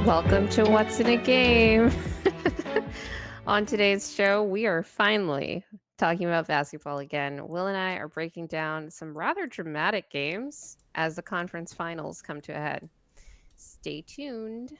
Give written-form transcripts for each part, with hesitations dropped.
Welcome to What's in a Game. On today's show, we are finally talking about basketball again. Will and I are breaking down some rather dramatic games as the conference finals come to a head. Stay tuned.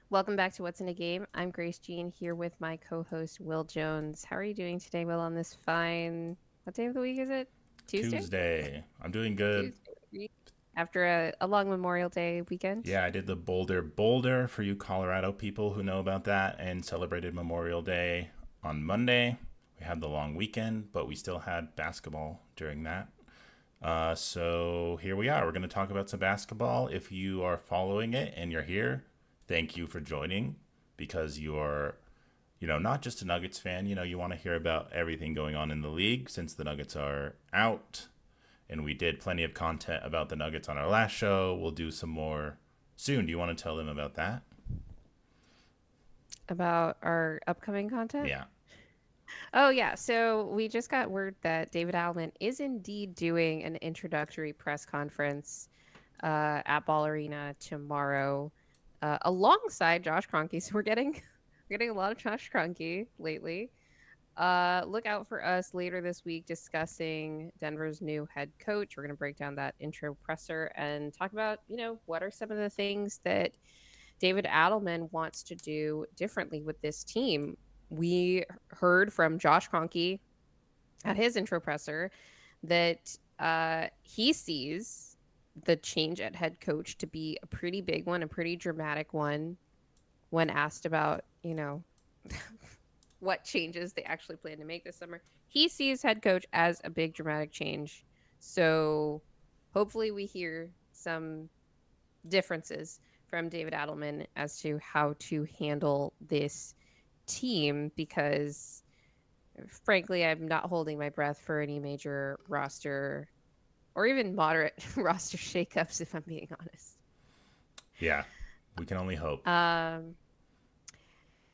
Welcome back to What's in a Game. I'm Grace Jean here with my co-host Will Jones. How are you doing today, Will, on this fine, what day of the week is it? Tuesday. I'm doing good. Tuesday. After a long Memorial Day weekend? Yeah, I did the Boulder for you Colorado people who know about that and celebrated Memorial Day on Monday. We had the long weekend, but we still had basketball during that. So here we are. We're going to talk about some basketball. If you are following it and you're here, thank you for joining because you're, not just a Nuggets fan. You want to hear about everything going on in the league since the Nuggets are out. And we did plenty of content about the Nuggets on our last show. We'll do some more soon. Do you want to tell them about that? About our upcoming content? Yeah. Oh, yeah. So we just got word that David Allen is indeed doing an introductory press conference at Ball Arena tomorrow alongside Josh Kroenke. So we're getting a lot of Josh Kroenke lately. Look out for us later this week discussing Denver's new head coach. We're going to break down that intro presser and talk about, what are some of the things that David Adelman wants to do differently with this team. We heard from Josh Kroenke at his intro presser that he sees the change at head coach to be a pretty big one, a pretty dramatic one when asked about, what changes they actually plan to make this summer. He sees head coach as a big dramatic change. So hopefully we hear some differences from David Adelman as to how to handle this team because frankly, I'm not holding my breath for any major roster or even moderate roster shakeups, if I'm being honest. Yeah, we can only hope.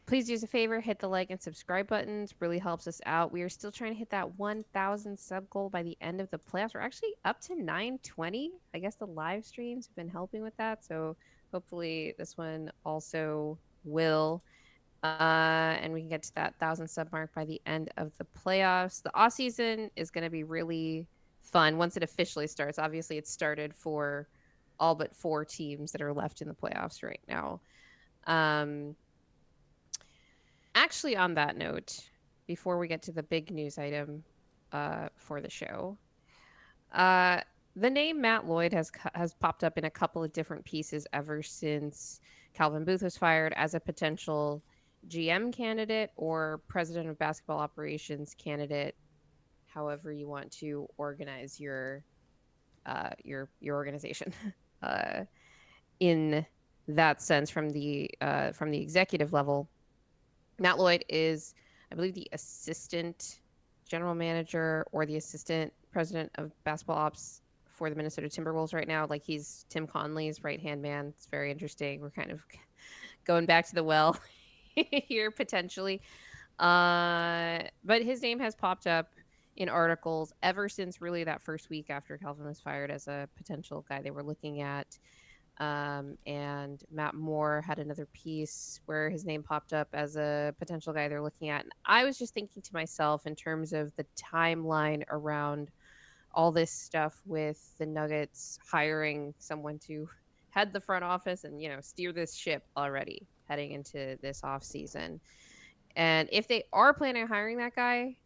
Please do us a favor, hit the like and subscribe buttons. Really helps us out. We are still trying to hit that 1,000 sub goal by the end of the playoffs. We're actually up to 920. I guess the live streams have been helping with that. So hopefully this one also will. And we can get to that 1,000 sub mark by the end of the playoffs. The off season is going to be really fun once it officially starts. Obviously, it started for all but 4 teams that are left in the playoffs right now. Actually, on that note, before we get to the big news item for the show, the name Matt Lloyd has popped up in a couple of different pieces ever since Calvin Booth was fired as a potential GM candidate or president of basketball operations candidate, however you want to organize your organization. In that sense, from the executive level. Matt Lloyd is, I believe, the assistant general manager or the assistant president of basketball ops for the Minnesota Timberwolves right now. Like he's Tim Conley's right-hand man. It's very interesting. We're kind of going back to the well here potentially. But his name has popped up in articles ever since really that first week after Calvin was fired as a potential guy they were looking at. And Matt Moore had another piece where his name popped up as a potential guy they're looking at. And I was just thinking to myself in terms of the timeline around all this stuff with the Nuggets hiring someone to head the front office and, steer this ship already heading into this off season. And if they are planning on hiring that guy,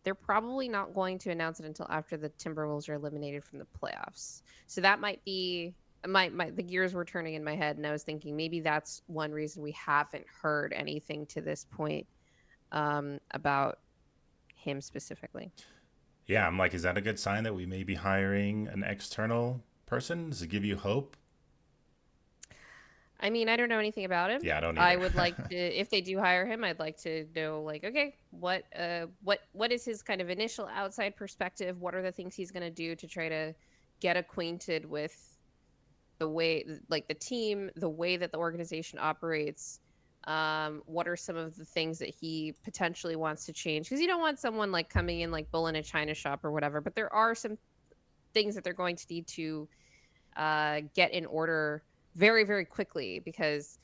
they're probably not going to announce it until after the Timberwolves are eliminated from the playoffs. So that might be the gears were turning in my head, and I was thinking maybe that's one reason we haven't heard anything to this point about him specifically. Yeah, I'm like, is that a good sign that we may be hiring an external person? Does it give you hope? I mean, I don't know anything about him. Yeah, I don't I either. would like to, if they do hire him, I'd like to know, like, okay, what is his kind of initial outside perspective? What are the things he's going to do to try to get acquainted with the way, like the team, the way that the organization operates? What are some of the things that he potentially wants to change? Because you don't want someone like coming in like bull in a china shop or whatever, but there are some things that they're going to need to get in order very, very quickly, because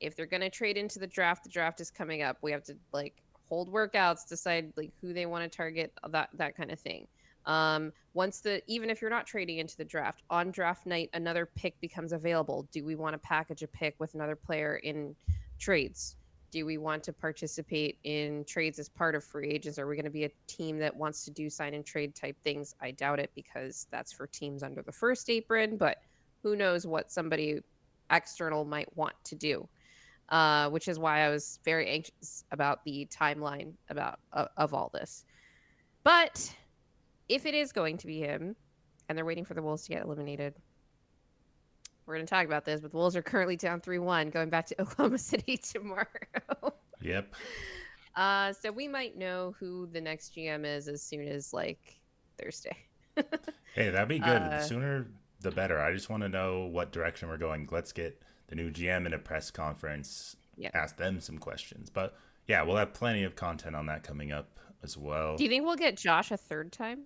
if they're going to trade into the draft is coming up. We have to like hold workouts, decide like who they want to target, that kind of thing. Even if you're not trading into the draft, on draft night another pick becomes available. Do we want to package a pick with another player in trades? Do we want to participate in trades as part of free agents? Are we going to be a team that wants to do sign and trade type things? I doubt it, because that's for teams under the first apron, but who knows what somebody external might want to do. Which is why I was very anxious about the timeline of all this. But if it is going to be him, and they're waiting for the Wolves to get eliminated, we're going to talk about this, but the Wolves are currently down 3-1, going back to Oklahoma City tomorrow. Yep. So we might know who the next GM is as soon as, like, Thursday. Hey, that'd be good. The sooner, the better. I just want to know what direction we're going. Let's get the new GM in a press conference, ask them some questions. But, yeah, we'll have plenty of content on that coming up as well. Do you think we'll get Josh a third time?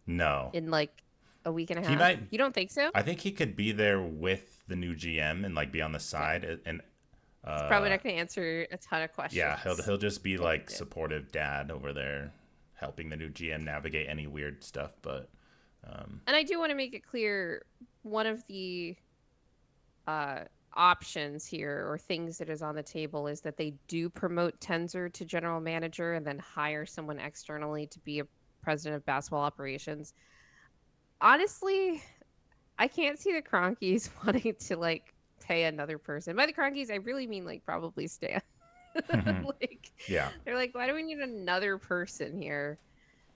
No. In, like, a week and a half? He might. You don't think so? I think he could be there with the new GM and like be on the side. And he's probably not going to answer a ton of questions. Yeah, he'll just be like supportive dad over there, helping the new GM navigate any weird stuff. But and I do want to make it clear, one of the options here, or things that is on the table, is that they do promote Tenzer to general manager and then hire someone externally to be a president of basketball operations. Honestly, I can't see the Cronkies wanting to like pay another person. By the Cronkies, I really mean like probably Stan. Like, yeah, they're like, why do we need another person here?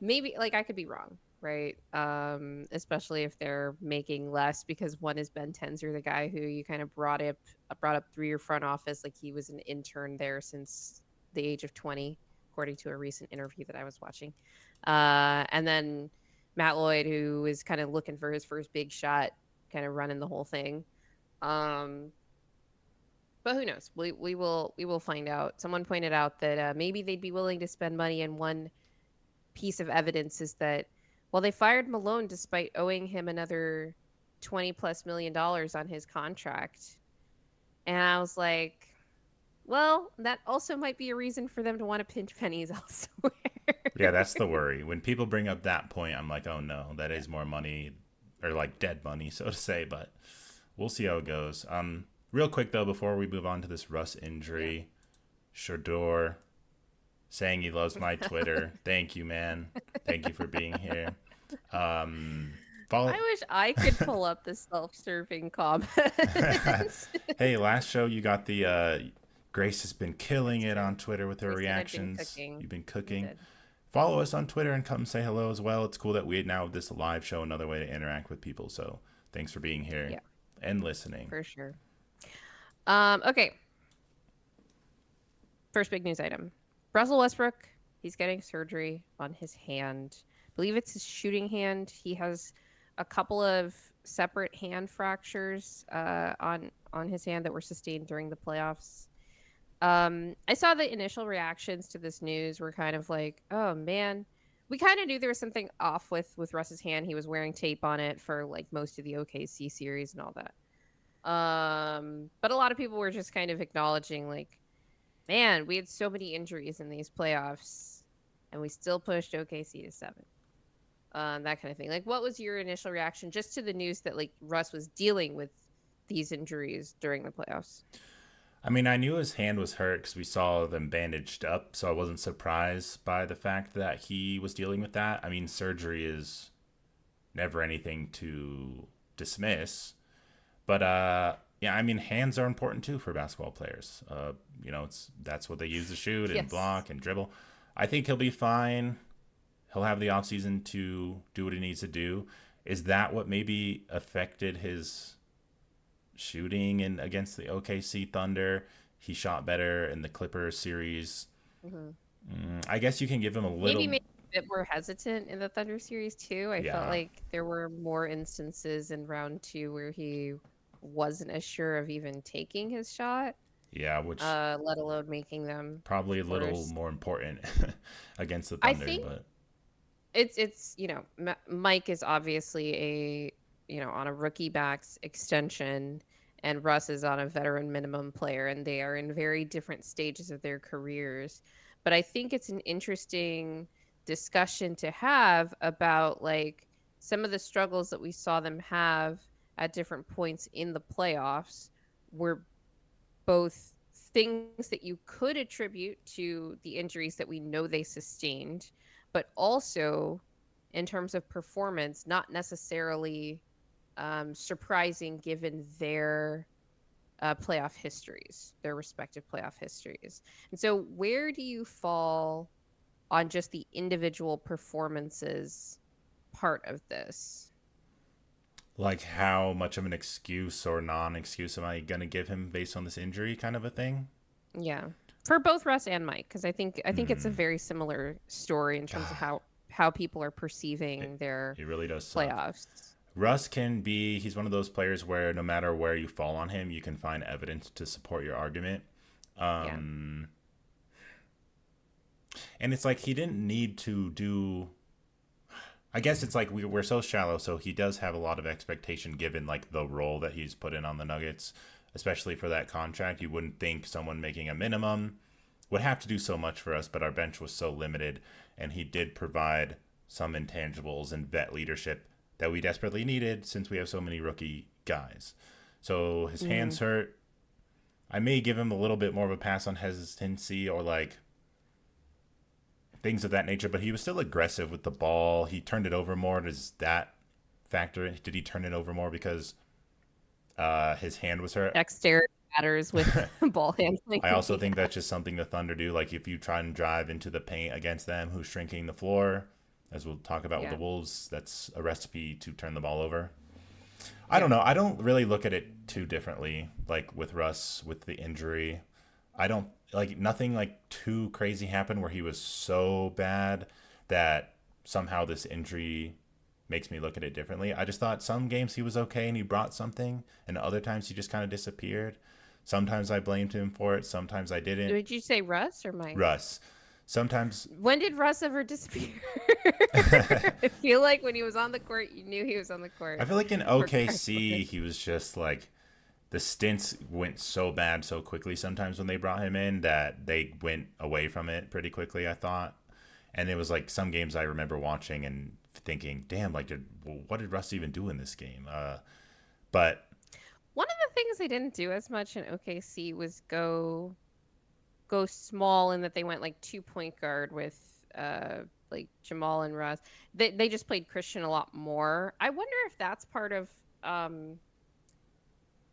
Maybe, like, I could be wrong, right? Especially if they're making less, because one is Ben Tenzer, the guy who you kind of brought up through your front office, like he was an intern there since the age of 20, according to a recent interview that I was watching. And then Matt Lloyd, who is kind of looking for his first big shot, kind of running the whole thing. But who knows? We will find out. Someone pointed out that maybe they'd be willing to spend money, and one piece of evidence is that, well, they fired Malone despite owing him another $20+ million on his contract. And I was like, well, that also might be a reason for them to want to pinch pennies elsewhere. Yeah, that's the worry. When people bring up that point, I'm like, oh no, that is more money, or like dead money, so to say. But we'll see how it goes. Real quick though, before we move on to this Russ injury, Shador saying he loves my Twitter. Thank you, man. Thank you for being here. I wish I could pull up the self-serving comment. Hey, last show you got the Grace has been killing it on Twitter with her reactions. You've been cooking. Follow us on Twitter and come say hello as well. It's cool that we now have this live show, another way to interact with people. So thanks for being here and listening. For sure. Okay. First big news item. Russell Westbrook, he's getting surgery on his hand. I believe it's his shooting hand. He has a couple of separate hand fractures on his hand that were sustained during the playoffs. I saw the initial reactions to this news were kind of like, oh man, we kind of knew there was something off with Russ's hand. He was wearing tape on it for like most of the OKC series and all that. But a lot of people were just kind of acknowledging like, man, we had so many injuries in these playoffs and we still pushed OKC to 7. That kind of thing. Like, what was your initial reaction just to the news that like Russ was dealing with these injuries during the playoffs? I mean, I knew his hand was hurt because we saw them bandaged up, so I wasn't surprised by the fact that he was dealing with that. I mean, surgery is never anything to dismiss. But, yeah, I mean, hands are important, too, for basketball players. That's what they use to shoot and block and dribble. I think he'll be fine. He'll have the offseason to do what he needs to do. Is that what maybe affected his shooting against the OKC Thunder? He shot better in the Clippers series. I guess you can give him a little... Maybe a bit more hesitant in the Thunder series, too. I felt like there were more instances in round 2 where he wasn't as sure of even taking his shot. Yeah, which... let alone making them. Probably a little more important against the Thunder. I think but it's Mike is obviously on a rookie backs extension, and Russ is on a veteran minimum player, and they are in very different stages of their careers. But I think it's an interesting discussion to have about like some of the struggles that we saw them have at different points in the playoffs were both things that you could attribute to the injuries that we know they sustained, but also in terms of performance, not necessarily surprising given their playoff histories, their respective playoff histories. And so, where do you fall on just the individual performances part of this? Like, how much of an excuse or non-excuse am I gonna give him based on this injury, kind of a thing? Yeah, for both Russ and Mike, because I think it's a very similar story in terms of God, how people are it, perceiving their it really does suck. playoffs. Russ can be, he's one of those players where no matter where you fall on him, you can find evidence to support your argument. Yeah. Um, and it's like he didn't need to do. I guess it's like we're so shallow, so he does have a lot of expectation given like the role that he's put in on the Nuggets, especially for that contract. You wouldn't think someone making a minimum would have to do so much for us, but our bench was so limited, and he did provide some intangibles and vet leadership that we desperately needed since we have so many rookie guys. So his Hmm. hands hurt. I may give him a little bit more of a pass on hesitancy or like things of that nature, but he was still aggressive with the ball. He turned it over more. Does that factor in? Did he turn it over more because his hand was hurt? Dexterity matters with ball handling. I also think Yeah. that's just something the Thunder do. Like if you try and drive into the paint against them, who's shrinking the floor, as we'll talk about with the Yeah. Wolves, that's a recipe to turn the ball over. I don't Yeah. know. I don't really look at it too differently. Like with Russ, with the injury, I don't like nothing like too crazy happened where he was so bad that somehow this injury makes me look at it differently. I just thought some games he was okay and he brought something, and other times he just kind of disappeared. Sometimes I blamed him for it, sometimes I didn't. Did you say Russ or Mike? Russ. Sometimes When did Russ ever disappear? I feel like when he was on the court, you knew he was on the I court, feel like in OKC regardless. he was just like the stints went so bad so quickly sometimes when they brought him in that they went away from it pretty quickly, I thought. And it was like some games I remember watching and thinking, damn, like, what did Russ even do in this game? But One of the things they didn't do as much in OKC was go small in that they went like 2 point guard with like Jamal and Russ. They just played Christian a lot more. I wonder if that's um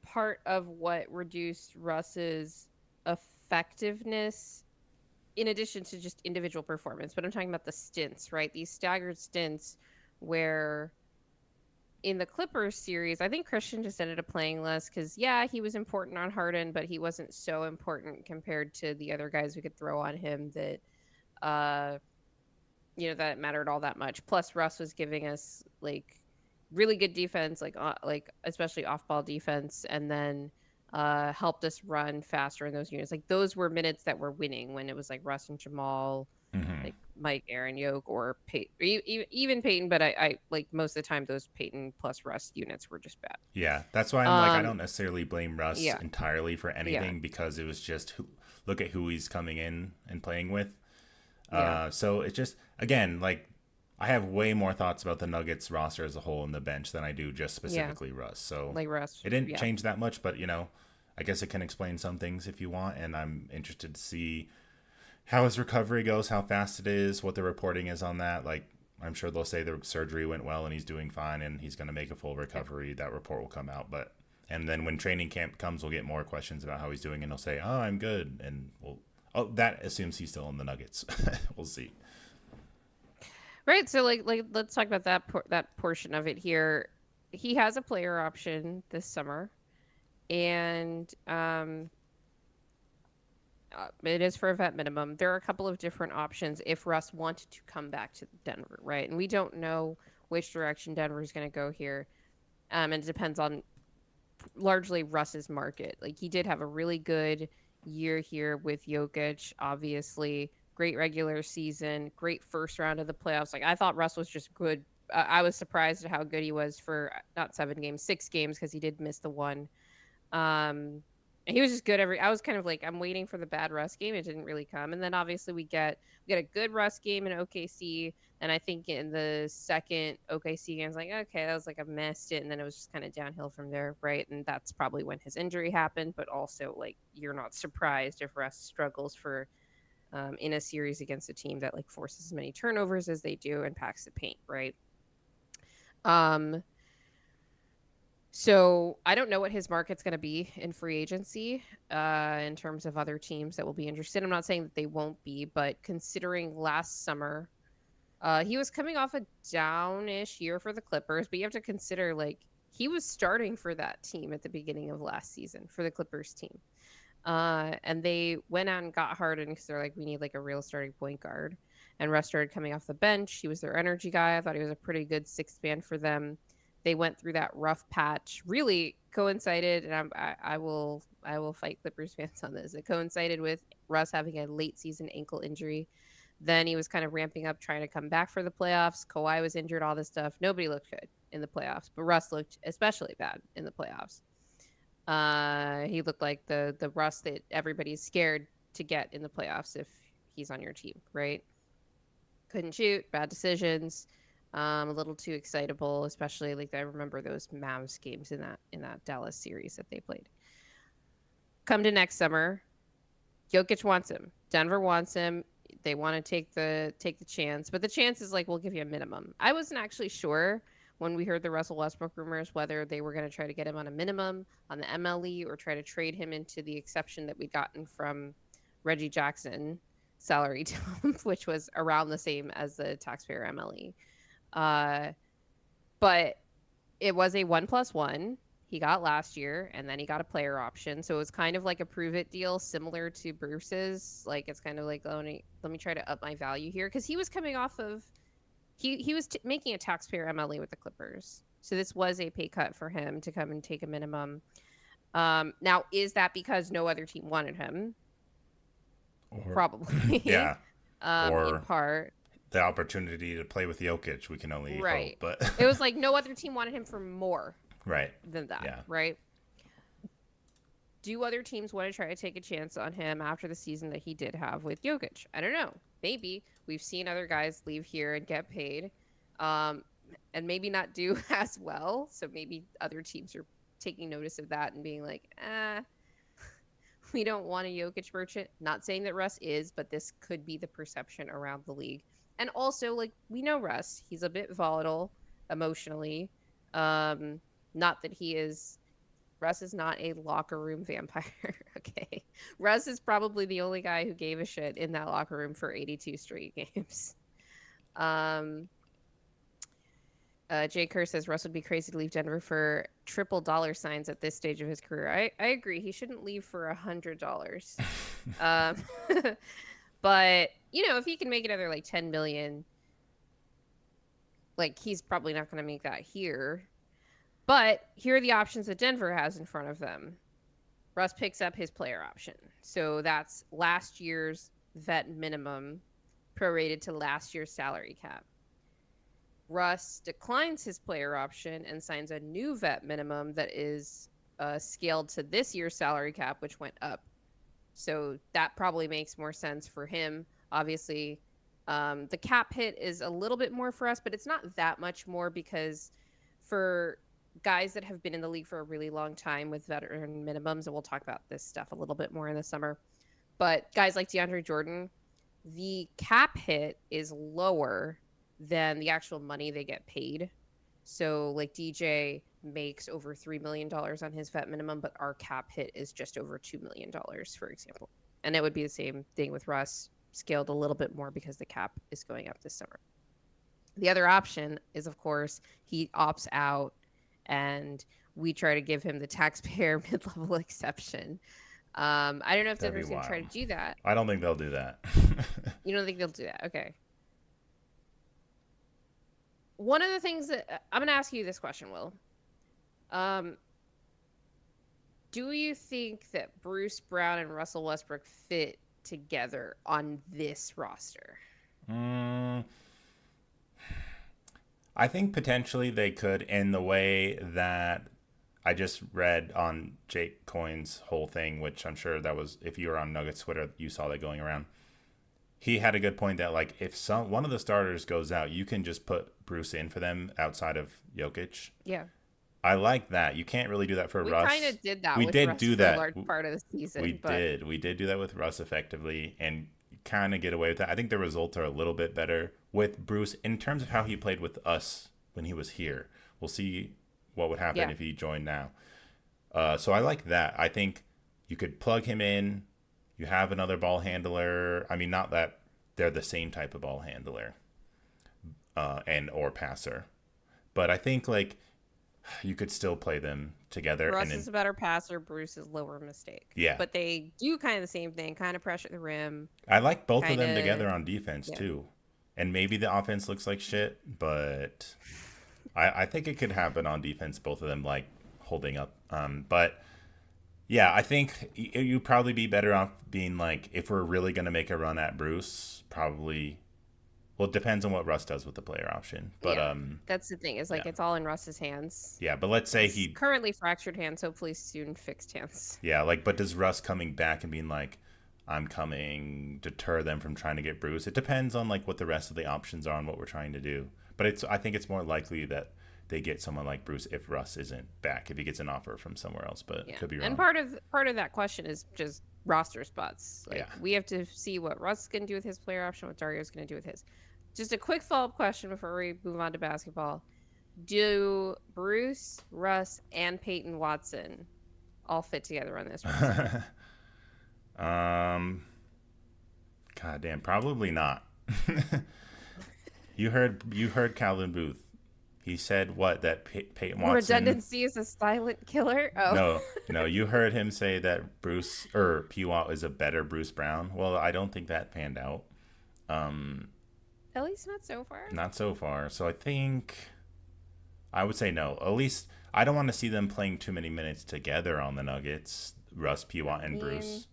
part of what reduced Russ's effectiveness in addition to just individual performance. But I'm talking about the stints, right? These staggered stints where in the Clippers series, I think Christian just ended up playing less because, yeah, he was important on Harden, but he wasn't so important compared to the other guys we could throw on him that, uh, that mattered all that much. Plus, Russ was giving us like really good defense, like especially off ball defense, and then helped us run faster in those units. Like those were minutes that were winning when it was like Russ and Jamal, mhm. like Mike, Aaron, Yoke, or even Peyton. But I like most of the time those Peyton plus Russ units were just bad. Yeah, that's why I'm like, I Um, don't necessarily blame Russ yeah, entirely for yeah, anything because it was just look at who he's coming in and playing with. yeah, So it's just again like I have way more thoughts about the Nuggets roster as a whole and the bench than I do just yeah, specifically Russ. So like Russ. it didn't Yeah, change that much, but I guess it can explain some things if you want. And I'm interested to see how his recovery goes, how fast it is, what the reporting is on that. Like I'm sure they'll say the surgery went well and he's doing fine and he's going to make a full yeah. recovery. That report will come out, but and then when training camp comes, we'll get more questions about how he's doing, and he'll say, "Oh, I'm good," and we'll. Oh, that assumes he's still in the Nuggets. We'll see. Right. So like let's talk about that portion of it here. He has a player option this summer, and it is for a vet minimum. There are a couple of different options if Russ wanted to come back to Denver, right? And we don't know which direction Denver is going to go here. And it depends on largely Russ's market. Like he did have a really good year here with Jokic, obviously. Great regular season, great first round of the playoffs. Like I thought Russ was just good. I was surprised at how good he was for not 7 games, 6 games because he did miss the one And he was just good I was kind of like, I'm waiting for the bad Russ game. It didn't really come. And then obviously we get a good Russ game in OKC. And I think in the second OKC game, I was like, okay, that was like, I missed it. And then it was just kind of downhill from there, right? And that's probably when his injury happened. But also, like, you're not surprised if Russ struggles for in a series against a team that like forces as many turnovers as they do and packs the paint, right? Um, So I don't know what his market's going to be in free agency in terms of other teams that will be interested. I'm not saying that they won't be, but considering last summer, he was coming off a downish year for the Clippers, but you have to consider like he was starting for that team at the beginning of last season for the Clippers team. And they went out and got Harden because they're like, we need like a real starting point guard. And Russ started coming off the bench. He was their energy guy. I thought he was a pretty good sixth man for them. They went through that rough patch. Really coincided, and I will fight Clippers fans on this. It coincided with Russ having a late season ankle injury. Then he was kind of ramping up, trying to come back for the playoffs. Kawhi was injured, all this stuff. Nobody looked good in the playoffs, but Russ looked especially bad in the playoffs. He looked like the Russ that everybody's scared to get in the playoffs if he's on your team, right? Couldn't shoot, bad decisions, a little too excitable, especially like I remember those Mavs games in that Dallas series that they played. Come to next summer, Jokic wants him. Denver wants him. They want to take the chance, but the chance is like, we'll give you a minimum. I wasn't actually sure when we heard the Russell Westbrook rumors whether they were going to try to get him on a minimum on the MLE or try to trade him into the exception that we'd gotten from Reggie Jackson salary dump, which was around the same as the taxpayer MLE. But it was a 1+1. He got last year, and then he got a player option. So it was kind of like a prove it deal, similar to Bruce's. Like, it's kind of like, oh, let me try to up my value here, because he was coming off of he was making a taxpayer MLE with the Clippers. So this was a pay cut for him to come and take a minimum. Now, is that because no other team wanted him? Probably. Yeah. Or in part. The opportunity to play with Jokic, we can only hope. But it was like no other team wanted him for more than that, yeah. right? Do other teams want to try to take a chance on him after the season that he did have with Jokic? I don't know. Maybe. We've seen other guys leave here and get paid and maybe not do as well. So maybe other teams are taking notice of that and being like, we don't want a Jokic merchant. Not saying that Russ is, but this could be the perception around the league. And also, like, we know Russ. He's a bit volatile emotionally. Not that he is... Russ is not a locker room vampire, okay? Russ is probably the only guy who gave a shit in that locker room for 82 straight games. Jay Kerr says Russ would be crazy to leave Denver for triple dollar signs at this stage of his career. I agree. He shouldn't leave for $100. But, you know, if he can make another, like, $10 million, like, he's probably not going to make that here. But here are the options that Denver has in front of them. Russ picks up his player option. So that's last year's vet minimum prorated to last year's salary cap. Russ declines his player option and signs a new vet minimum that is scaled to this year's salary cap, which went up. So that probably makes more sense for him. Obviously, the cap hit is a little bit more for us, but it's not that much more because for guys that have been in the league for a really long time with veteran minimums, and we'll talk about this stuff a little bit more in the summer, but guys like DeAndre Jordan, the cap hit is lower than the actual money they get paid. So like DJ makes over $3 million on his vet minimum, but our cap hit is just over $2 million, for example. And it would be the same thing with Russ, scaled a little bit more because the cap is going up this summer. The other option is, of course, he opts out and we try to give him the taxpayer mid-level exception. I don't know if Denver's going to try to do that. I don't think they'll do that. You don't think they'll do that? Okay. One of the things that I'm going to ask you this question, Will. Do you think that Bruce Brown and Russell Westbrook fit together on this roster? I think potentially they could, in the way that I just read on Jake Coyne's whole thing, which I'm sure that was, if you were on Nuggets Twitter, you saw that going around. He had a good point that like if one of the starters goes out, you can just put Bruce in for them outside of Jokic. Yeah. I like that. You can't really do that for We Russ. kind of did that We with did Russ do for a that. large part of the season, We but did. We did do that with Russ effectively and kind of get away with that. I think the results are a little bit better with Bruce in terms of how he played with us when he was here. We'll see what would happen yeah. if he joined now. So I like that. I think you could plug him in. You have another ball handler. I mean, not that they're the same type of ball handler and or passer, but I think like you could still play them together. Russ and then, is a better passer. Bruce is lower mistake. yeah, But they do kind of the same thing, kind of pressure the rim. I like both of Kind them together of, on defense yeah. too. And maybe the offense looks like shit, but I think it could happen on defense. Both of them like holding up. But yeah, I think you'd probably be better off being like, if we're really going to make a run at Bruce, probably. Well, it depends on what Russ does with the player option. But Yeah. That's the thing. Is like yeah. it's all in Russ's hands. Yeah, but let's say It's he currently fractured hands, hopefully soon fixed hands. yeah, like but does Russ coming back and being like, I'm coming, deter them from trying to get Bruce? It depends on like what the rest of the options are and what we're trying to do. But I think it's more likely that they get someone like Bruce if Russ isn't back, if he gets an offer from somewhere else, but Yeah. could be wrong. And part of that question is just roster spots. Like Yeah. we have to see what Russ is going to do with his player option, what Dario's going to do with his. Just a quick follow-up question before we move on to basketball. Do Bruce, Russ, and Peyton Watson all fit together on this roster? God damn, probably not. You heard Calvin Booth. He said what, that Peyton Watson. Redundancy is a silent killer. Oh No, you heard him say that Bruce or P-Watt is a better Bruce Brown. Well, I don't think that panned out. At least not so far. Not so far. So I think I would say no. At least I don't want to see them playing too many minutes together on the Nuggets. Russ, P-Watt, and Bruce.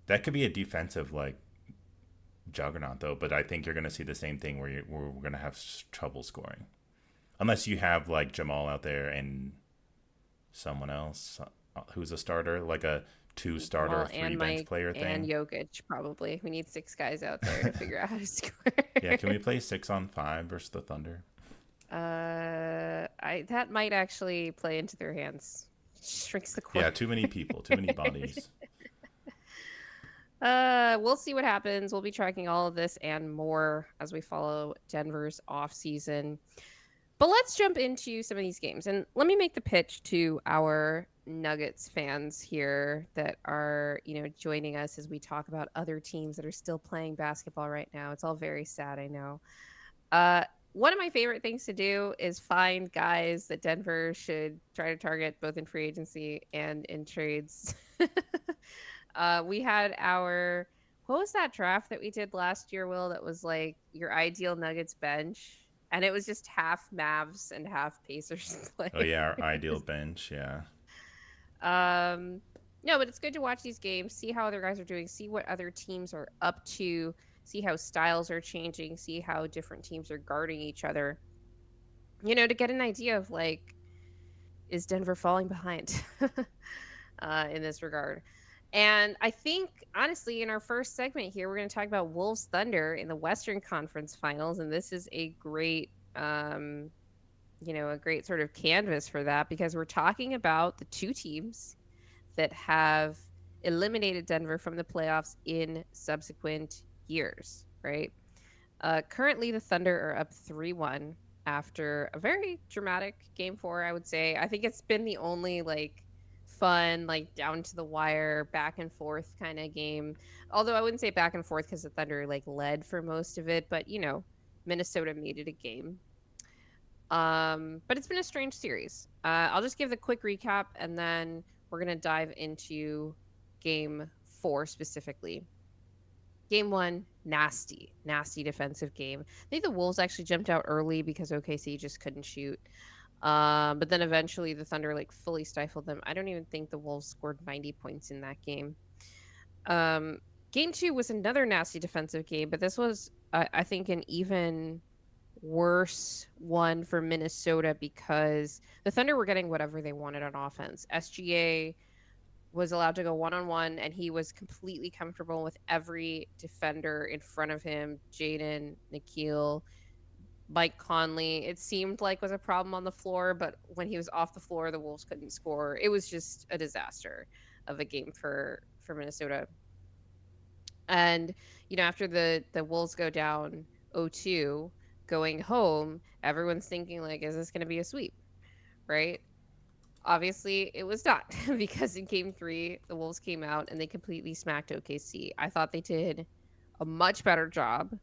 That could be a defensive like juggernaut though, but I think you're going to see the same thing where we're going to have trouble scoring, unless you have like Jamal out there and someone else who's a starter, like a two-starter, three-bench player thing. And Jokic, probably. We need 6 guys out there to figure out how to score. Yeah, can we play 6-on-5 versus the Thunder? That might actually play into their hands. Shrinks the court. Yeah, too many people, too many bodies. We'll see what happens. We'll be tracking all of this and more as we follow Denver's off season. But let's jump into some of these games. And let me make the pitch to our Nuggets fans here that are, joining us as we talk about other teams that are still playing basketball right now. It's all very sad, I know. One of my favorite things to do is find guys that Denver should try to target both in free agency and in trades. We had what was that draft that we did last year, Will, that was like your ideal Nuggets bench? And it was just half Mavs and half Pacers players. Oh, yeah, our ideal bench, yeah. No, but it's good to watch these games, see how other guys are doing, see what other teams are up to, see how styles are changing, see how different teams are guarding each other. To get an idea of, like, is Denver falling behind in this regard? And I think, honestly, in our first segment here, we're going to talk about Wolves Thunder in the Western Conference Finals. And this is a great, a great sort of canvas for that, because we're talking about the two teams that have eliminated Denver from the playoffs in subsequent years, right? Currently, the Thunder are up 3-1 after a very dramatic Game 4, I would say. I think it's been the only, fun, down to the wire, back and forth kind of game. Although I wouldn't say back and forth because the Thunder led for most of it, but Minnesota made it a game. But it's been a strange series. I'll just give the quick recap and then we're gonna dive into Game 4 specifically. Game 1, nasty defensive game. I think the Wolves actually jumped out early because OKC just couldn't shoot. But then eventually the Thunder fully stifled them. I don't even think the Wolves scored 90 points in that game. Game 2 was another nasty defensive game, but this was, I think, an even worse one for Minnesota because the Thunder were getting whatever they wanted on offense. SGA was allowed to go one-on-one, and he was completely comfortable with every defender in front of him. Jaden, Nikhil, Mike Conley, it seemed like was a problem on the floor, but when he was off the floor, the Wolves couldn't score. It was just a disaster of a game for Minnesota. And after the Wolves go down 0-2 going home, everyone's thinking like, is this going to be a sweep, right? Obviously, it was not because in game 3, the Wolves came out and they completely smacked OKC. I thought they did a much better job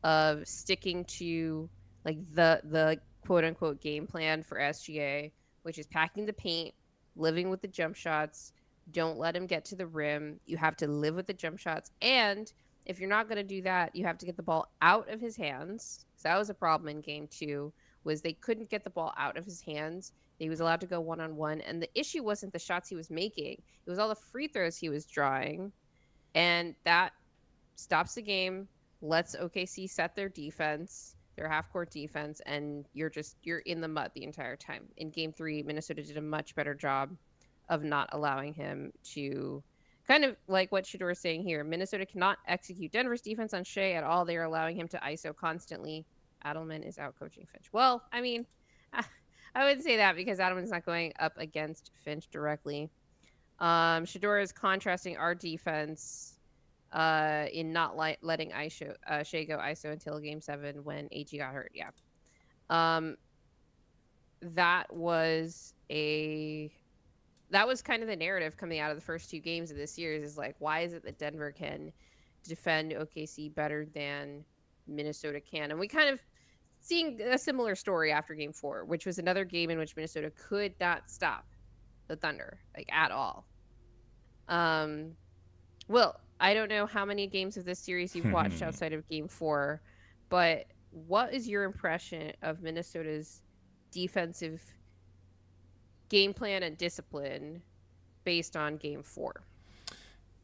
of sticking to like the quote unquote game plan for SGA, which is packing the paint, living with the jump shots. Don't let him get to the rim. You have to live with the jump shots. And if you're not going to do that, you have to get the ball out of his hands. So that was a problem in game 2, was they couldn't get the ball out of his hands. He was allowed to go one-on-one. And the issue wasn't the shots he was making. It was all the free throws he was drawing. And that stops the game, lets OKC set their defense, their half-court defense, and you're in the mud the entire time. In game 3, Minnesota did a much better job of not allowing him to, kind of like what Shador is saying here. Minnesota cannot execute Denver's defense on Shea at all. They are allowing him to ISO constantly. Adelman is out coaching Finch. Well, I mean, I wouldn't say that because Adelman's not going up against Finch directly. Shador is contrasting our defense in not letting Shea go ISO until game 7 when AG got hurt. Yeah. That was kind of the narrative coming out of the first 2 games of this series, is like, why is it that Denver can defend OKC better than Minnesota can? And we kind of seeing a similar story after game 4, which was another game in which Minnesota could not stop the Thunder, like, at all. Will, I don't know how many games of this series you've watched outside of game 4, but what is your impression of Minnesota's defensive game plan and discipline based on game 4?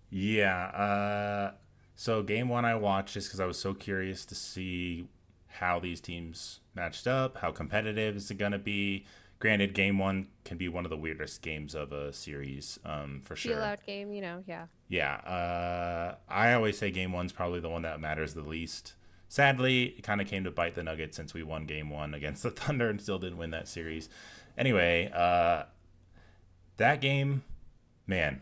Yeah. So game 1 I watched just because I was so curious to see how these teams matched up, how competitive is it going to be. Granted, game 1 can be one of the weirdest games of a series, for sure. Feel out game, yeah. Yeah. I always say game 1's probably the one that matters the least. Sadly, it kind of came to bite the Nuggets since we won game 1 against the Thunder and still didn't win that series. Anyway, that game, man,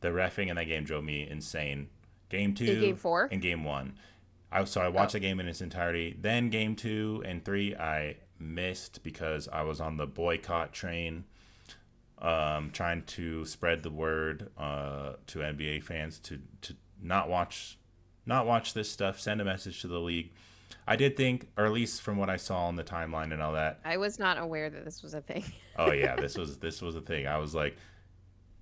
the reffing in that game drove me insane. Game 2 in game 4 and game 1. So I watched the game in its entirety. Then game 2 and 3 I missed because I was on the boycott train, trying to spread the word to NBA fans to not watch this stuff, send a message to the league. I did think, or at least from what I saw on the timeline and all that, I was not aware that this was a thing. Oh yeah, this was a thing. I was like,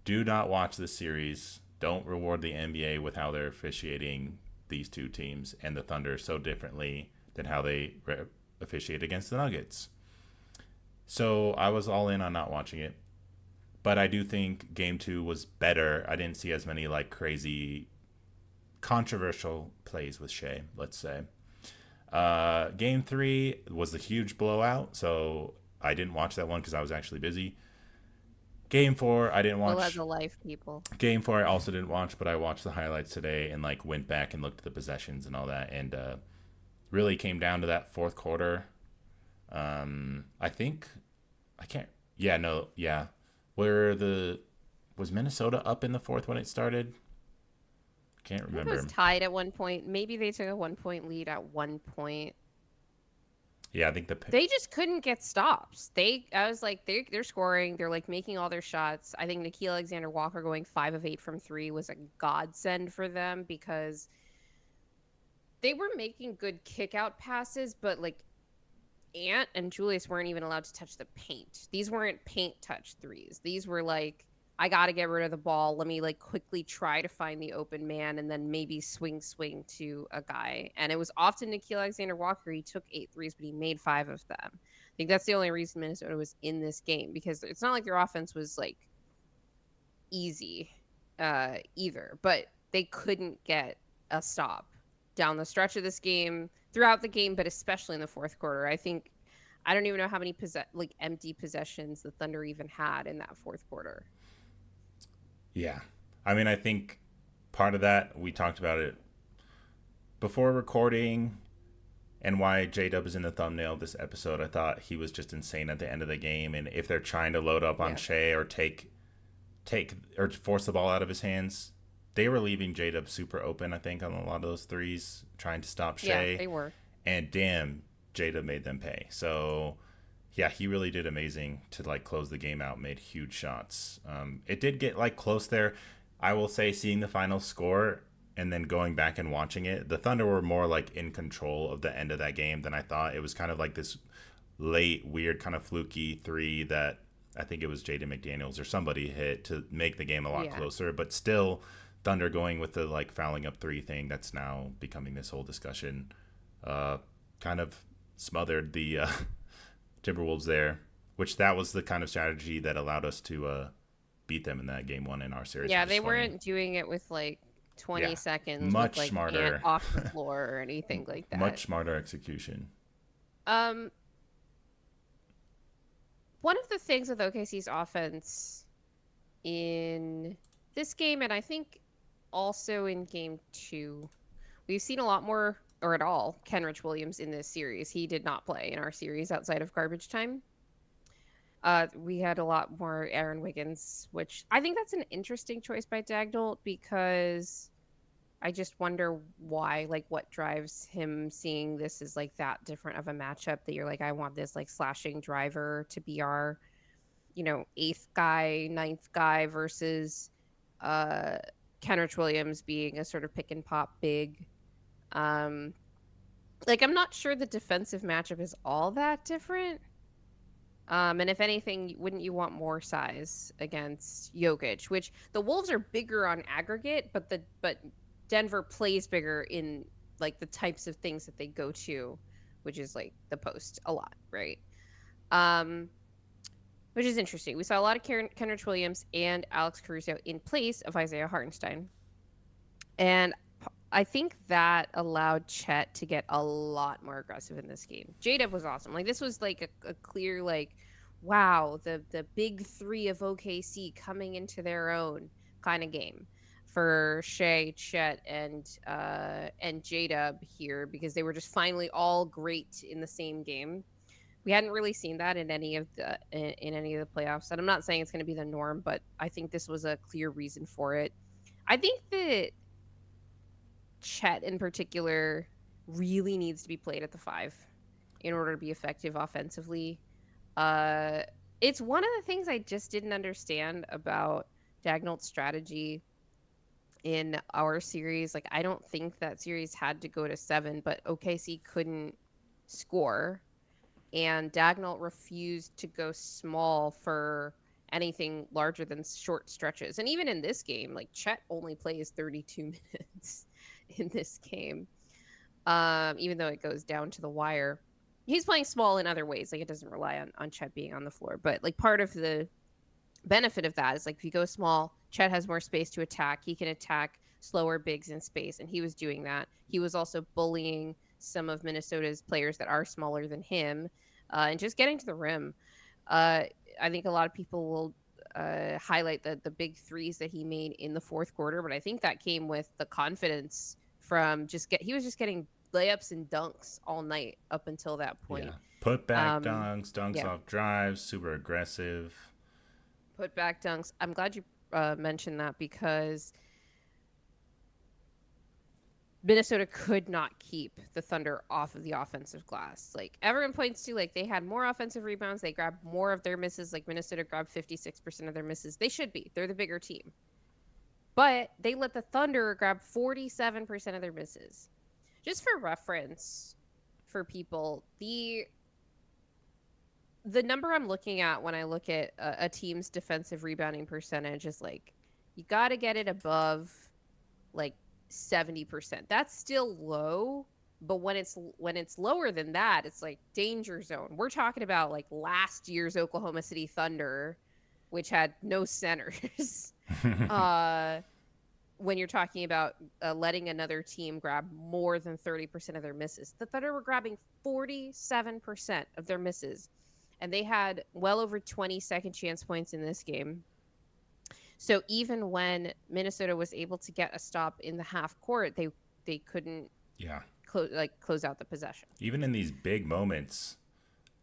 do not watch this series. Don't reward the NBA with how they're officiating these 2 teams and the Thunder so differently than how they officiate against the Nuggets. So I was all in on not watching it. But I do think game 2 was better. I didn't see as many like crazy controversial plays with Shea, let's say. Game 3 was the huge blowout, so I didn't watch that one because I was actually busy. Game 4, I didn't watch. Will has a life, people. Game 4, I also didn't watch, but I watched the highlights today and like went back and looked at the possessions and all that, and really came down to that fourth quarter. I think I can't. Yeah, no, yeah. Was Minnesota up in the fourth when it started? Can't remember. It was tied at one point. Maybe they took a 1-point lead at one point. Yeah, I think they just couldn't get stops. I was like, they're scoring. They're like making all their shots. I think Nickeil Alexander-Walker going 5 of 8 from 3 was a godsend for them because they were making good kick-out passes, but like Ant and Julius weren't even allowed to touch the paint. These weren't paint touch threes. These were like, I got to get rid of the ball. Let me like quickly try to find the open man and then maybe swing to a guy. And it was often Nickeil Alexander-Walker. He took 8 threes, but he made 5 of them. I think that's the only reason Minnesota was in this game, because it's not like their offense was like easy either, but they couldn't get a stop down the stretch of this game. throughout the game, but especially in the fourth quarter. I don't even know how many empty possessions the Thunder even had in that fourth quarter. Yeah. I mean, I think part of that, we talked about it before recording, and why J-Dub is in the thumbnail of this episode. I thought he was just insane at the end of the game, and if they're trying to load up on Shea or take or force the ball out of his hands, they were leaving J-Dub super open, I think, on a lot of those threes, trying to stop Shea. Yeah, they were. And damn, J-Dub made them pay. So yeah, he really did amazing to like close the game out, made huge shots. It did get like close there. I will say, seeing the final score and then going back and watching it, the Thunder were more like in control of the end of that game than I thought. It was kind of like this late, weird, kind of fluky three that I think it was Jaden McDaniels or somebody hit to make the game a lot closer. But still, Thunder going with the like fouling up three thing that's now becoming this whole discussion, kind of smothered the Timberwolves there, which that was the kind of strategy that allowed us to beat them in that game one in our series. Yeah, they weren't doing it with like 20 seconds, much with, like, smarter off the floor or anything like that. Much smarter execution. One of the things with OKC's offense in this game, and I think also in game 2, we've seen a lot more, or at all, Kenrich Williams in this series. He did not play in our series outside of garbage time. We had a lot more Aaron Wiggins, which I think that's an interesting choice by Dagnall, because I just wonder why, like, what drives him seeing this as like that different of a matchup, that you're like, I want this like slashing driver to be our, 8th guy, 9th guy, versus Kenrich Williams being a sort of pick and pop big. I'm not sure the defensive matchup is all that different. And if anything, wouldn't you want more size against Jokic? Which the Wolves are bigger on aggregate, but Denver plays bigger in like the types of things that they go to, which is like the post a lot, right? Which is interesting. We saw a lot of Kenrich Williams and Alex Caruso in place of Isaiah Hartenstein, and I think that allowed Chet to get a lot more aggressive in this game. J-Dub was awesome. Like, this was like a clear, like, wow, the big three of OKC coming into their own kind of game for Shea, Chet, and J-Dub here, because they were just finally all great in the same game. We hadn't really seen that in any of the playoffs, and I'm not saying it's going to be the norm, but I think this was a clear reason for it. I think that Chet in particular really needs to be played at the 5 in order to be effective offensively. It's one of the things I just didn't understand about Dagnall's strategy in our series. Like, I don't think that series had to go to 7, but OKC couldn't score, and Dagnall refused to go small for anything larger than short stretches. And even in this game, like, Chet only plays 32 minutes in this game, even though it goes down to the wire. He's playing small in other ways. Like, it doesn't rely on Chet being on the floor. But, like, part of the benefit of that is, like, if you go small, Chet has more space to attack. He can attack slower bigs in space, and he was doing that. He was also bullying some of Minnesota's players that are smaller than him, and just getting to the rim. I think a lot of people will highlight the big threes that he made in the fourth quarter, but I think that came with the confidence from he was just getting layups and dunks all night up until that point. Yeah. Put back dunks off drives, super aggressive. Put back dunks. I'm glad you mentioned that, because Minnesota could not keep the Thunder off of the offensive glass. Like, everyone points to, like, they had more offensive rebounds. They grabbed more of their misses. Like, Minnesota grabbed 56% of their misses. They should be. They're the bigger team. But they let the Thunder grab 47% of their misses. Just for reference for people, the number I'm looking at when I look at a team's defensive rebounding percentage is, like, you got to get it above, like, 70%. That's still low, but when it's lower than that, it's like danger zone. We're talking about, like, last year's Oklahoma City Thunder, which had no centers, when you're talking about letting another team grab more than 30% of their misses. The Thunder were grabbing 47% of their misses, and they had well over 20 second chance points in this game. So even when Minnesota was able to get a stop in the half court, they couldn't Yeah. close out the possession. Even in these big moments,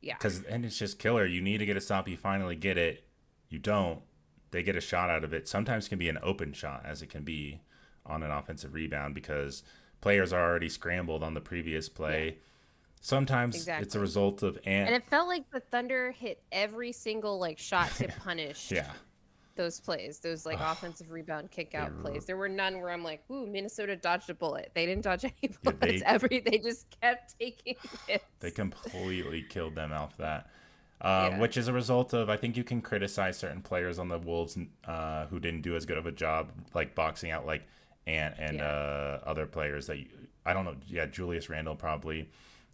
Yeah. and it's just killer. You need to get a stop. You finally get it. You don't. They get a shot out of it. Sometimes it can be an open shot, as it can be on an offensive rebound, because players are already scrambled on the previous play. Yeah. Sometimes exactly. It's a result of and it felt like the Thunder hit every single shot to punish those plays, those offensive rebound kick out plays. There were none where I'm like, ooh, Minnesota dodged a bullet. They didn't dodge any bullets. They just kept taking hits. They completely killed them off that. Which is a result of, I think you can criticize certain players on the Wolves who didn't do as good of a job, like boxing out like Ant and other players that I don't know. Yeah, Julius Randle probably.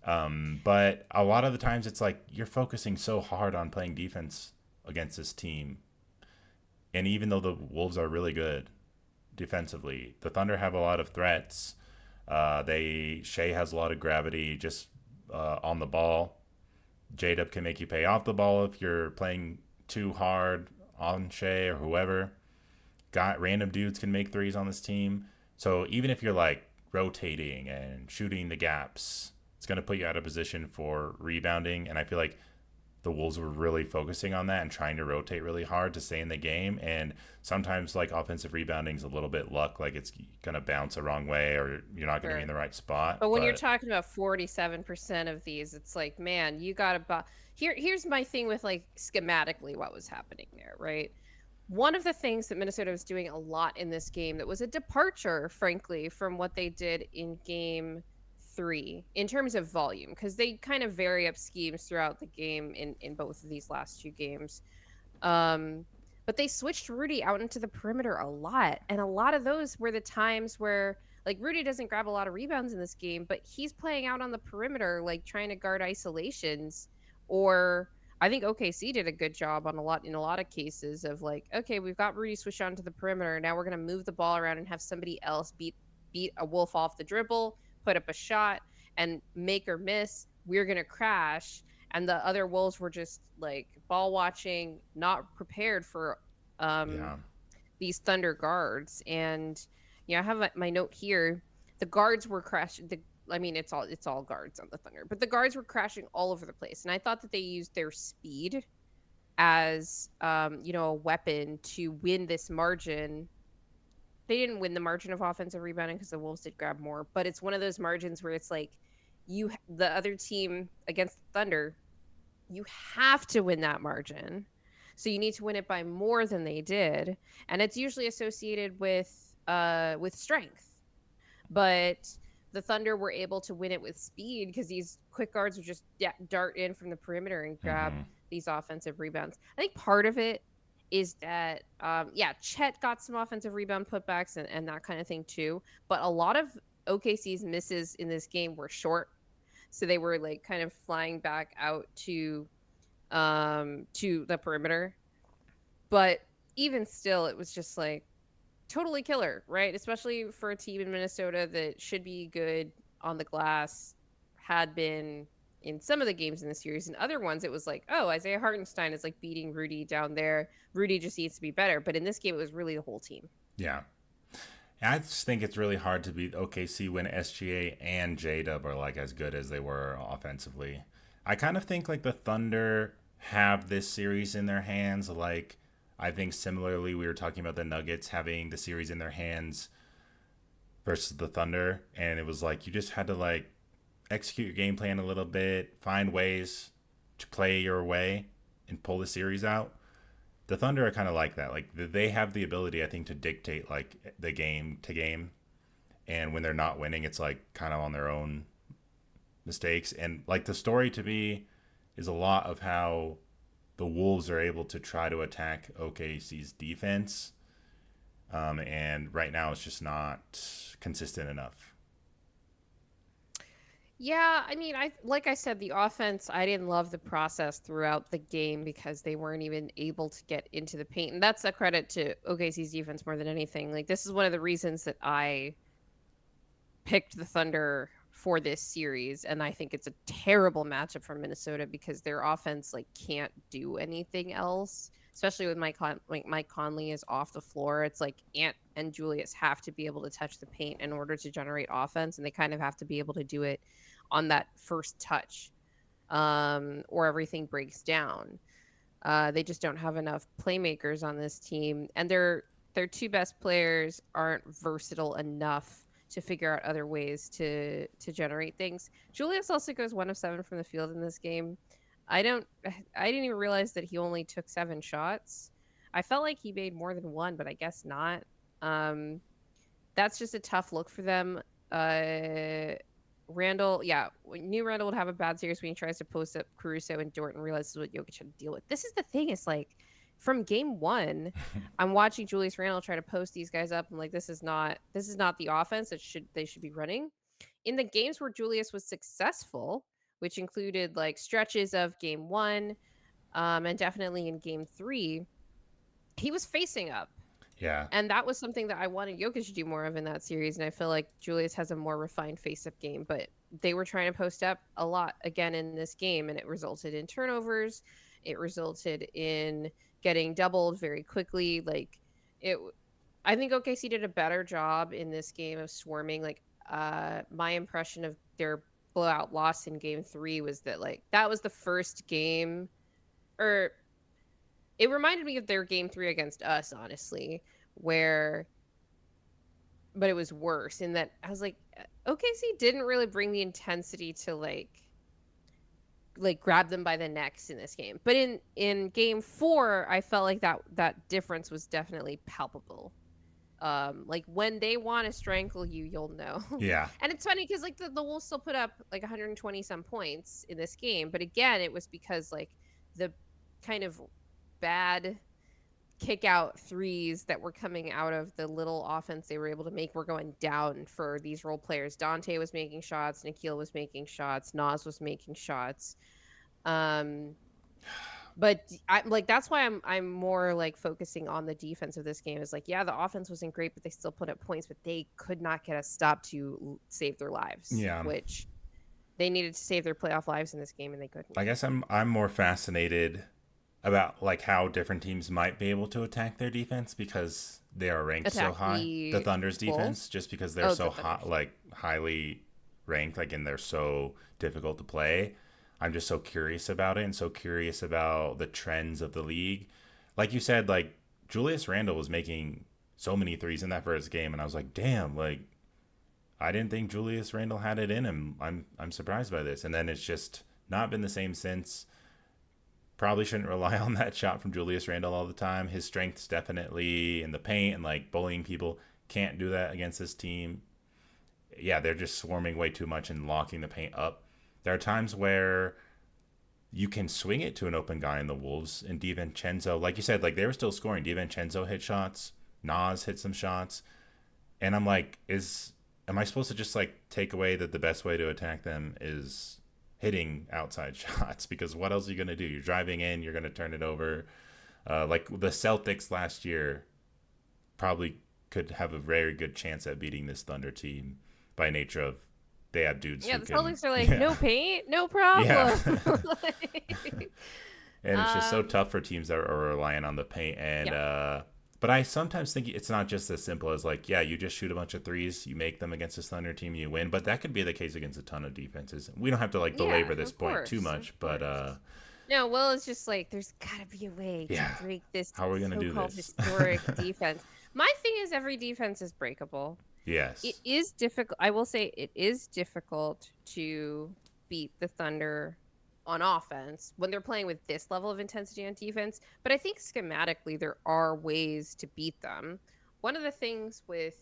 But a lot of the times it's like you're focusing so hard on playing defense against this team. And even though the Wolves are really good defensively, the Thunder have a lot of threats. Shea has a lot of gravity just on the ball. J-Dub can make you pay off the ball if you're playing too hard on Shea or whoever. Random dudes can make threes on this team. So even if you're rotating and shooting the gaps, it's going to put you out of position for rebounding. And I feel like the Wolves were really focusing on that and trying to rotate really hard to stay in the game. And sometimes offensive rebounding is a little bit luck, it's going to bounce the wrong way or you're not going to be in the right spot. But when you're talking about 47% of these, it's like, man, you got to here's my thing with schematically what was happening there, right? One of the things that Minnesota was doing a lot in this game that was a departure, frankly, from what they did in game 3 in terms of volume, because they kind of vary up schemes throughout the game in both of these last 2 games. But they switched Rudy out into the perimeter a lot. And a lot of those were the times where Rudy doesn't grab a lot of rebounds in this game, but he's playing out on the perimeter, trying to guard isolations. Or I think OKC did a good job in a lot of cases of okay, we've got Rudy switched onto the perimeter. Now we're going to move the ball around and have somebody else beat a Wolf off the dribble, put up a shot, and make or miss. We're going to crash. And the other Wolves were just ball watching, not prepared for these Thunder guards. And I have my note here. The guards were crashing. It's all guards on the Thunder, but the guards were crashing all over the place. And I thought that they used their speed as a weapon to win this margin. They didn't win the margin of offensive rebounding because the Wolves did grab more, but it's one of those margins where it's the other team against the Thunder, you have to win that margin. So you need to win it by more than they did. And it's usually associated with strength. But the Thunder were able to win it with speed because these quick guards would just dart in from the perimeter and grab these offensive rebounds. I think part of it is that, Chet got some offensive rebound putbacks and that kind of thing too. But a lot of OKC's misses in this game were short. So they were kind of flying back out to the perimeter. But even still, it was just totally killer, right? Especially for a team in Minnesota that should be good on the glass, had been in some of the games in the series. And other ones, it was Isaiah Hartenstein is beating Rudy down there. Rudy just needs to be better. But in this game, it was really the whole team. Yeah. I just think it's really hard to beat OKC when SGA and J-Dub are as good as they were offensively. I kind of think the Thunder have this series in their hands. I think similarly, we were talking about the Nuggets having the series in their hands versus the Thunder. And it was you just had to execute your game plan a little bit, find ways to play your way and pull the series out. The Thunder are kind of like that. They have the ability, I think, to dictate the game to game. And when they're not winning, it's kind of on their own mistakes. And the story to me is a lot of how the Wolves are able to try to attack OKC's defense. And right now it's just not consistent enough. Yeah, I mean, like I said, the offense, I didn't love the process throughout the game because they weren't even able to get into the paint. And that's a credit to OKC's defense more than anything. Like, this is one of the reasons that I picked the Thunder for this series, and I think it's a terrible matchup for Minnesota because their offense like can't do anything else. Especially with Mike Conley is off the floor. It's like Ant and Julius have to be able to touch the paint in order to generate offense, and they kind of have to be able to do it on that first touch, or everything breaks down. They just don't have enough playmakers on this team, and their two best players aren't versatile enough to figure out other ways to generate things. Julius also goes 1 of 7 from the field in this game. I didn't even realize that he only took 7 shots. I felt like he made more than one, but I guess not. Um, that's just a tough look for them. Randle, yeah, knew Randle would have a bad series when he tries to post up Caruso, and Dort realizes what Jokic had to deal with. This is the thing, is like from game one, I'm watching Julius Randle try to post these guys up. I'm like, this is not the offense that they should be running. In the games where Julius was successful, which included like stretches of game one, and definitely in game three, he was facing up. Yeah. And that was something that I wanted Jokic to do more of in that series. And I feel like Julius has a more refined face-up game. But they were trying to post up a lot again in this game, and it resulted in turnovers. It resulted in getting doubled very quickly. Like it, I think OKC did a better job in this game of swarming. Like my impression of their blowout loss in game 3 was that like that was the first game, or it reminded me of their game 3 against us, honestly, where, but it was worse in that I was like, OKC didn't really bring the intensity to like grab them by the necks in this game. But in game 4, I felt like that difference was definitely palpable. Like when they want to strangle you, you'll know. Yeah. And it's funny because like the Wolves still put up like 120 some points in this game, but again, it was because like the kind of bad kick out threes that were coming out of the little offense they were able to make were going down for these role players. Dante was making shots, Nikhil was making shots, Nas was making shots. But I'm like, that's why I'm more like focusing on the defense of this game. Is like, yeah, the offense wasn't great, but they still put up points, but they could not get a stop to save their lives, Yeah. which they needed to save their playoff lives in this game, and they couldn't. I guess I'm more fascinated about like how different teams might be able to attack their defense because they are ranked so high. The Thunder's defense, just because they're so hot, like highly ranked, like, and they're so difficult to play. I'm just so curious about it, and so curious about the trends of the league. Like you said, like Julius Randle was making so many threes in that first game, and I was like, damn, like I didn't think Julius Randle had it in him. I'm surprised by this. And then it's just not been the same since. Probably shouldn't rely on that shot from Julius Randle all the time. His strength's definitely in the paint and like bullying people. Can't do that against this team. Yeah, they're just swarming way too much and locking the paint up. There are times where you can swing it to an open guy in the Wolves, and DiVincenzo, like you said, like they were still scoring. DiVincenzo hit shots. Nas hit some shots. And I'm like, am I supposed to just like take away that the best way to attack them is hitting outside shots? Because what else are you going to do? You're driving in, you're going to turn it over. Like the Celtics last year probably could have a very good chance at beating this Thunder team by nature of they have dudes. Yeah, the Celtics are like, no paint, no problem. Yeah. Like, and it's just so tough for teams that are relying on the paint. And but I sometimes think it's not just as simple as like, yeah, you just shoot a bunch of threes, you make them against this Thunder team, you win. But that could be the case against a ton of defenses. We don't have to like belabor this point too much, but no, well, it's just like there's got to be a way to break this. How are we gonna do this? Historic defense. My thing is, every defense is breakable. Yes, it is difficult. I will say it is difficult to beat the Thunder on offense when they're playing with this level of intensity on defense. But I think schematically there are ways to beat them. One of the things with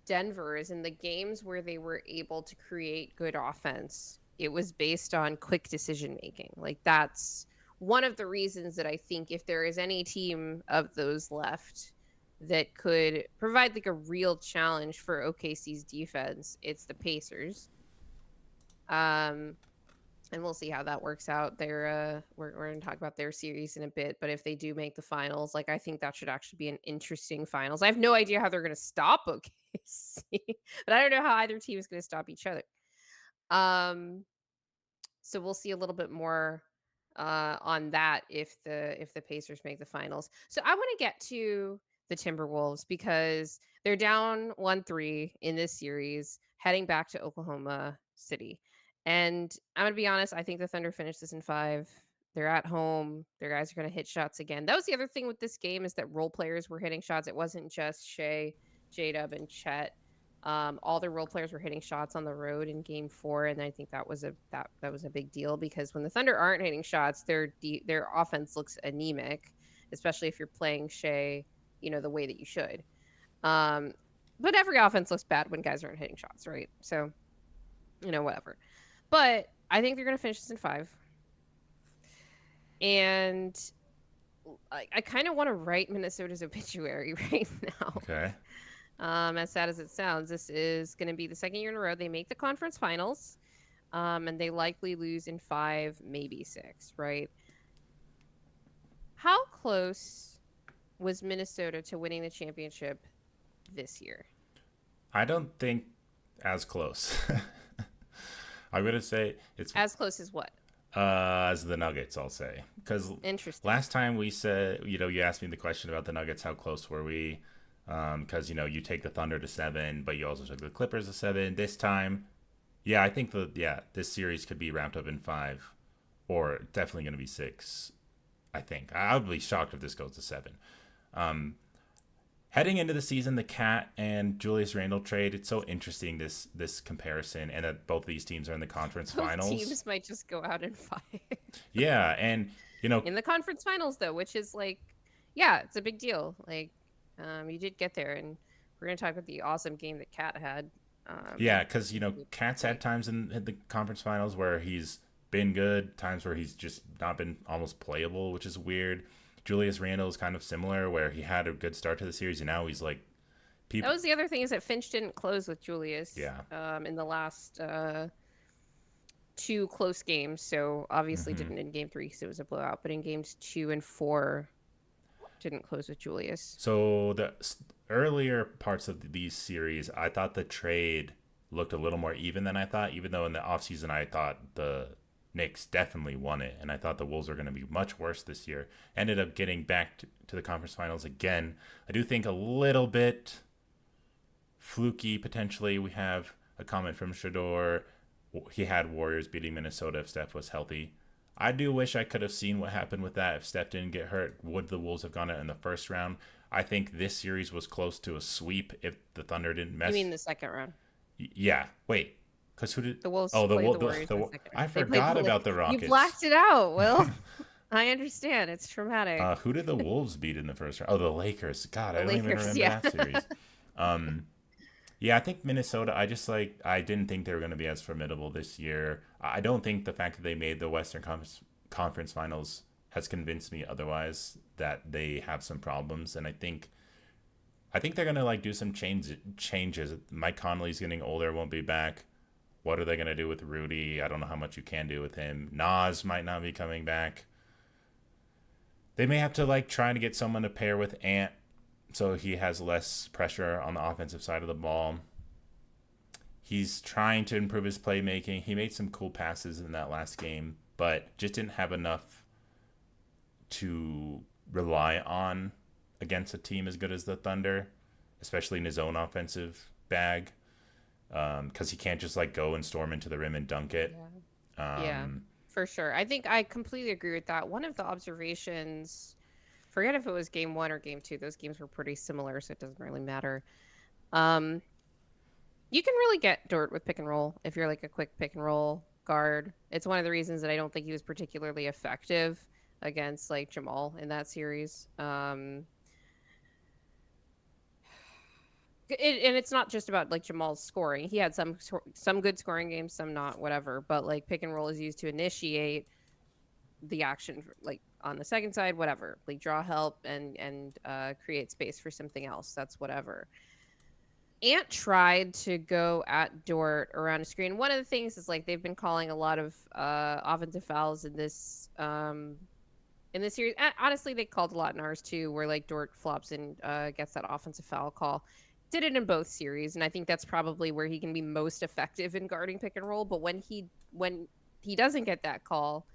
Denver is in the games where they were able to create good offense, it was based on quick decision making. Like that's one of the reasons that I think if there is any team of those left that could provide like a real challenge for OKC's defense, it's the Pacers. And we'll see how that works out. We're going to talk about their series in a bit, but if they do make the finals, like I think that should actually be an interesting finals. I have no idea how they're going to stop OKC, but I don't know how either team is going to stop each other. Um, so we'll see a little bit more on that if the Pacers make the finals. So I want to get to the Timberwolves because they're down 1-3 in this series, heading back to Oklahoma City. And I'm gonna be honest, I think the Thunder finished this in 5. They're at home. Their guys are gonna hit shots again. That was the other thing with this game is that role players were hitting shots. It wasn't just Shea, J-Dub, and Chet. All the role players were hitting shots on the road in Game 4, and I think that was a big deal because when the Thunder aren't hitting shots, their offense looks anemic, especially if you're playing Shea, the way that you should. But every offense looks bad when guys aren't hitting shots, right? So, whatever. But I think they're going to finish this in 5. And I kind of want to write Minnesota's obituary right now. Okay. As sad as it sounds, this is going to be the second year in a row they make the conference finals, and they likely lose in 5, maybe 6, right? How close was Minnesota to winning the championship this year? I don't think as close. I'm going to say it's as close as what? As the Nuggets, I'll say. Because last time we said, you asked me the question about the Nuggets, how close were we? Because, you take the Thunder to 7, but you also took the Clippers to 7. This time, I think this series could be wrapped up in 5, or definitely going to be 6, I think. I would be shocked if this goes to 7. Heading into the season, the Cat and Julius Randle trade, it's so interesting, this comparison, and that both of these teams are in the conference finals. Teams might just go out in 5. Yeah, and, in the conference finals, though, which is it's a big deal. You did get there, and we're going to talk about the awesome game that Cat had. Because, Cat's had times in the conference finals where he's been good, times where he's just not been almost playable, which is weird. Julius Randle is kind of similar, where he had a good start to the series, and now he's like... That was the other thing, is that Finch didn't close with Julius in the last 2 close games, so obviously didn't in Game 3 because it was a blowout, but in Games 2 and 4... didn't close with Julius. So the earlier parts of these series, I thought the trade looked a little more even than I thought, even though in the offseason I thought the Knicks definitely won it, and I thought the Wolves were going to be much worse this year. Ended up getting back to the conference finals again. I do think a little bit fluky, potentially. We have a comment from Shador. He had Warriors beating Minnesota if Steph was healthy. I do wish I could have seen what happened with that. If Steph didn't get hurt, would the Wolves have gone out in the first round? I think this series was close to a sweep if the Thunder didn't mess. You mean the second round? Yeah. Wait. Because who did... The Wolves the Warriors I forgot about the Rockets. You blacked it out, Will. I understand. It's traumatic. Who did the Wolves beat in the first round? Oh, the Lakers. God, I don't even remember that series. I think Minnesota, I didn't think they were going to be as formidable this year. I don't think the fact that they made the Western Conference Finals has convinced me otherwise, that they have some problems. And I think they're going to do some changes. Mike Conley's getting older, won't be back. What are they going to do with Rudy? I don't know how much you can do with him. Nas might not be coming back. They may have to try to get someone to pair with Ant, so he has less pressure on the offensive side of the ball. He's trying to improve his playmaking. He made some cool passes in that last game, but just didn't have enough to rely on against a team as good as the Thunder, especially in his own offensive bag, because he can't just go and storm into the rim and dunk it. Yeah, for sure. I think I completely agree with that. One of the observations... forget if it was Game 1 or Game 2. Those games were pretty similar, so it doesn't really matter. You can really get dirt with pick and roll if you're a quick pick and roll guard. It's one of the reasons that I don't think he was particularly effective against Jamal in that series. And it's not just about Jamal's scoring. He had some good scoring games, some not, whatever. But pick and roll is used to initiate the action, on the second side, whatever, draw help and create space for something else. That's whatever. Ant tried to go at Dort around the screen. One of the things is like they've been calling a lot of offensive fouls in this series. Honestly, they called a lot in ours too, where like Dort flops and gets that offensive foul call. Did it in both series, and I think that's probably where he can be most effective in guarding pick and roll. But when he doesn't get that call,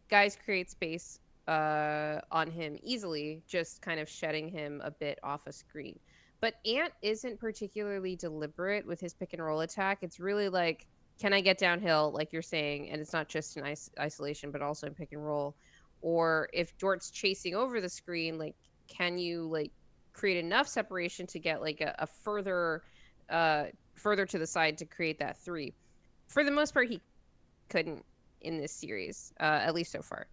guys create space on him easily, just kind of shedding him a bit off a screen. But Ant isn't particularly deliberate with his pick and roll attack. It's really like, can I get downhill, like you're saying? And it's not just in isolation, but also in pick and roll. Or if Dort's chasing over the screen, like, can you like create enough separation to get like a further to the side to create that three? For the most part, he couldn't in this series, at least so far.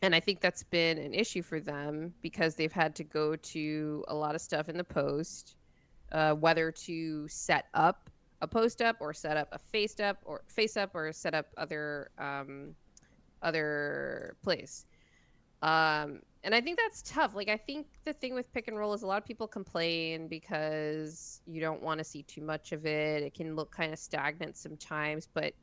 And I think that's been an issue for them because they've had to go to a lot of stuff in the post, whether to set up a post up or set up a face up or set up other plays. And I think that's tough. Like, I think the thing with pick and roll is a lot of people complain because you don't want to see too much of it. It can look kind of stagnant sometimes, but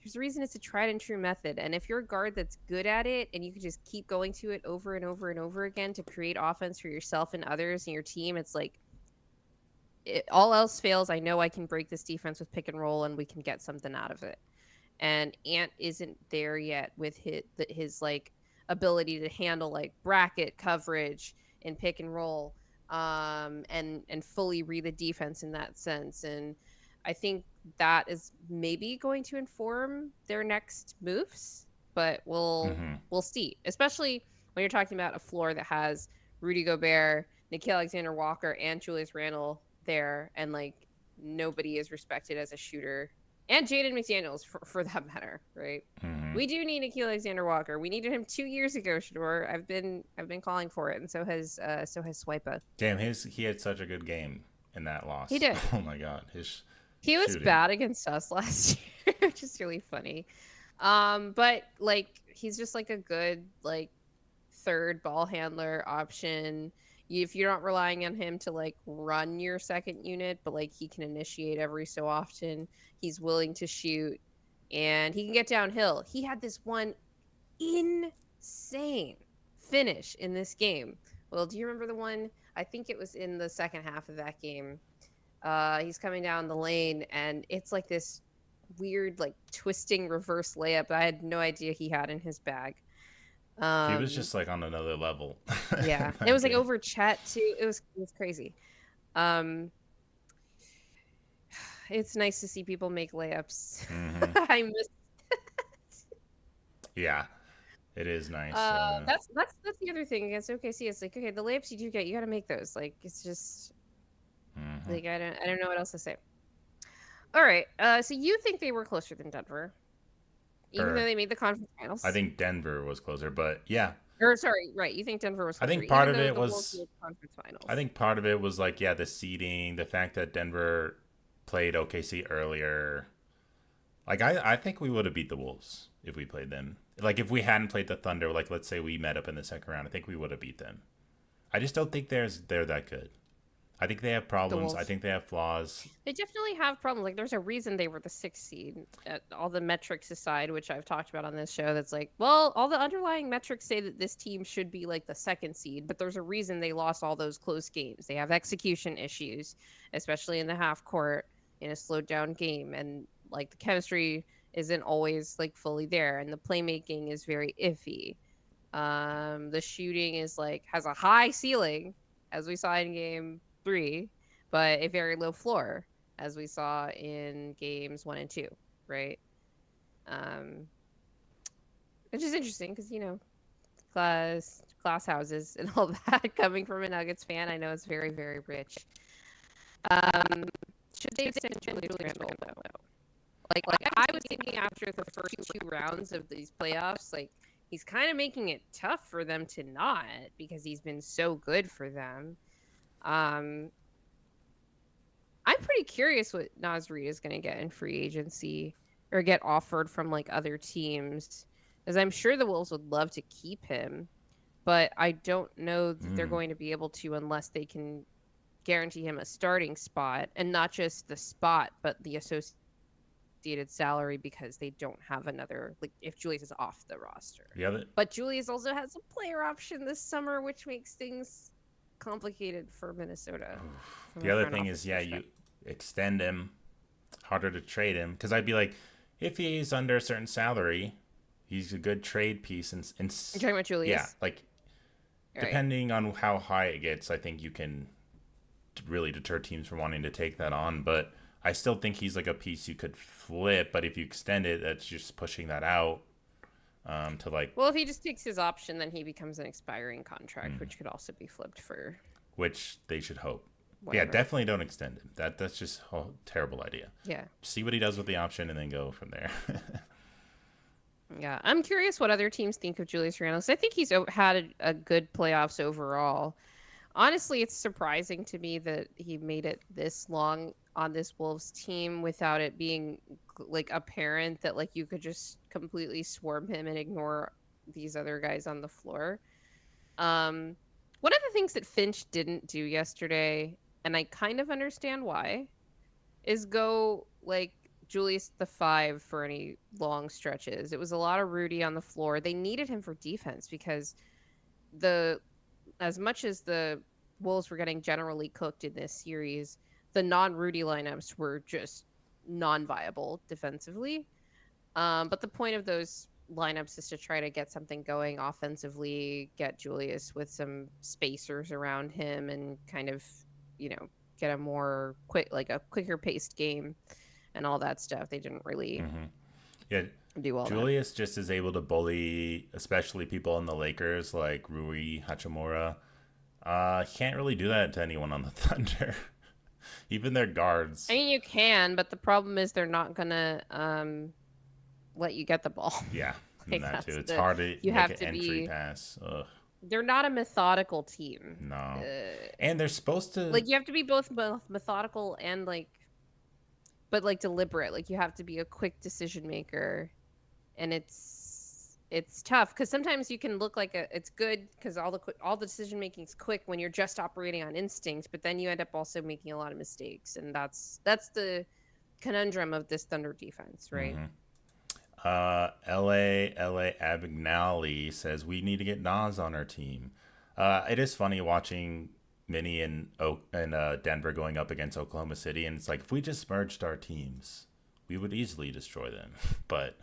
there's a reason it's a tried and true method. And if you're a guard that's good at it and you can just keep going to it over and over and over again to create offense for yourself and others and your team, it's like, all else fails, I know I can break this defense with pick and roll and we can get something out of it. And Ant isn't there yet with his like ability to handle like bracket coverage and pick and roll, and fully read the defense in that sense. And I think that is maybe going to inform their next moves, but we'll see. Especially when you're talking about a floor that has Rudy Gobert, Nickeil Alexander-Walker, and Julius Randle there, and like nobody is respected as a shooter, and Jaden McDaniels for that matter, right? We do need Nickeil Alexander-Walker. We needed him 2 years ago, Shador. I've been calling for it, and so has Swipa. Damn, he had such a good game in that loss. He did. Oh my god, he was bad against us last year, which is really funny. But like he's just like a good like third ball handler option. If you're not relying on him to like run your second unit, but like he can initiate every so often. He's willing to shoot and he can get downhill. He had this one insane finish in this game. Well, do you remember the one? I think it was in the second half of that game. He's coming down the lane and it's like this weird like twisting reverse layup I had no idea he had in his bag. He was just like on another level. Yeah, it was like over Chet too. It was crazy. It's nice to see people make layups. I miss that. Yeah, it is nice. That's the other thing against OKC. It's like, okay, the layups you do get, you got to make those. Like it's just like I don't know what else to say. All right, so you think they were closer than Denver? Even though they made the conference finals. I think Denver was closer, but yeah. Or sorry, right? You think Denver was closer? I think part of it was conference finals. I think part of it was like the seeding, the fact that Denver played OKC earlier. Like I think we would have beat the Wolves if we played them. Like if we hadn't played the Thunder, like let's say we met up in the second round, I think we would have beat them. I just don't think they're that good. I think they have problems. I think they have flaws. They definitely have problems. Like, there's a reason they were the 6th seed. All the metrics aside, which I've talked about on this show, that's like, well, all the underlying metrics say that this team should be like the 2nd seed, but there's a reason they lost all those close games. They have execution issues, especially in the half court in a slowed down game, and like the chemistry isn't always like fully there, and the playmaking is very iffy. The shooting is like has a high ceiling, as we saw in game 3, but a very low floor, as we saw in games 1 and 2, right? Which is interesting because, you know, glass houses and all that. Coming from a Nuggets fan, I know it's very, very rich. Should they extend Julius Randle, though? Like I was thinking after the first 2 rounds of these playoffs, like he's kind of making it tough for them to not, because he's been so good for them. I'm pretty curious what Naz Reid is going to get in free agency or get offered from like other teams, as I'm sure the Wolves would love to keep him, but I don't know that they're going to be able to unless they can guarantee him a starting spot, and not just the spot, but the associated salary because they don't have another, like, if Julius is off the roster. The But Julius also has a player option this summer, which makes things complicated for Minnesota. other thing is, you extend him, harder to trade him, because I'd be like, if he's under a certain salary, he's a good trade piece. And You're talking about Julius? Yeah, like, depending on how high it gets, I think you can really deter teams from wanting to take that on. But I still think he's like a piece you could flip. But if you extend it, that's just pushing that out to like. Well, if he just takes his option, then he becomes an expiring contract, which could also be flipped for. Which they should hope. Whatever. Yeah, definitely don't extend him. That's just a terrible idea. Yeah. See what he does with the option and then go from there. Yeah, I'm curious what other teams think of Julius Randle. I think he's had a good playoffs overall. Honestly, it's surprising to me that he made it this long on this Wolves team without it being like apparent that like you could just completely swarm him and ignore these other guys on the floor. One of the things that Finch didn't do yesterday, and I kind of understand why, is go like Julius the 5 for any long stretches. It was a lot of Rudy on the floor. They needed him for defense because as much as the Wolves were getting generally cooked in this series, the non-Rudy lineups were just non-viable defensively. But the point of those lineups is to try to get something going offensively, get Julius with some spacers around him, and kind of, get a more quicker paced game and all that stuff. They didn't really do all Julius that. Just is able to bully, especially people in the Lakers like Rui Hachimura. Can't really do that to anyone on the Thunder. Even their guards. I mean, you can, but the problem is they're not gonna let you get the ball. Yeah, like that too. It's hard to make an entry pass. Ugh. They're not a methodical team. No. And they're supposed to... Like, you have to be both methodical and, but, deliberate. Like, you have to be a quick decision maker. And it's tough, because sometimes you can look like it's good, because all the decision making is quick when you're just operating on instinct, but then you end up also making a lot of mistakes. And that's the conundrum of this Thunder defense, right? Mm-hmm. LA Abignali says we need to get Nas on our team. It is funny watching Minnie and Denver going up against Oklahoma City, and it's like, if we just merged our teams, we would easily destroy them. But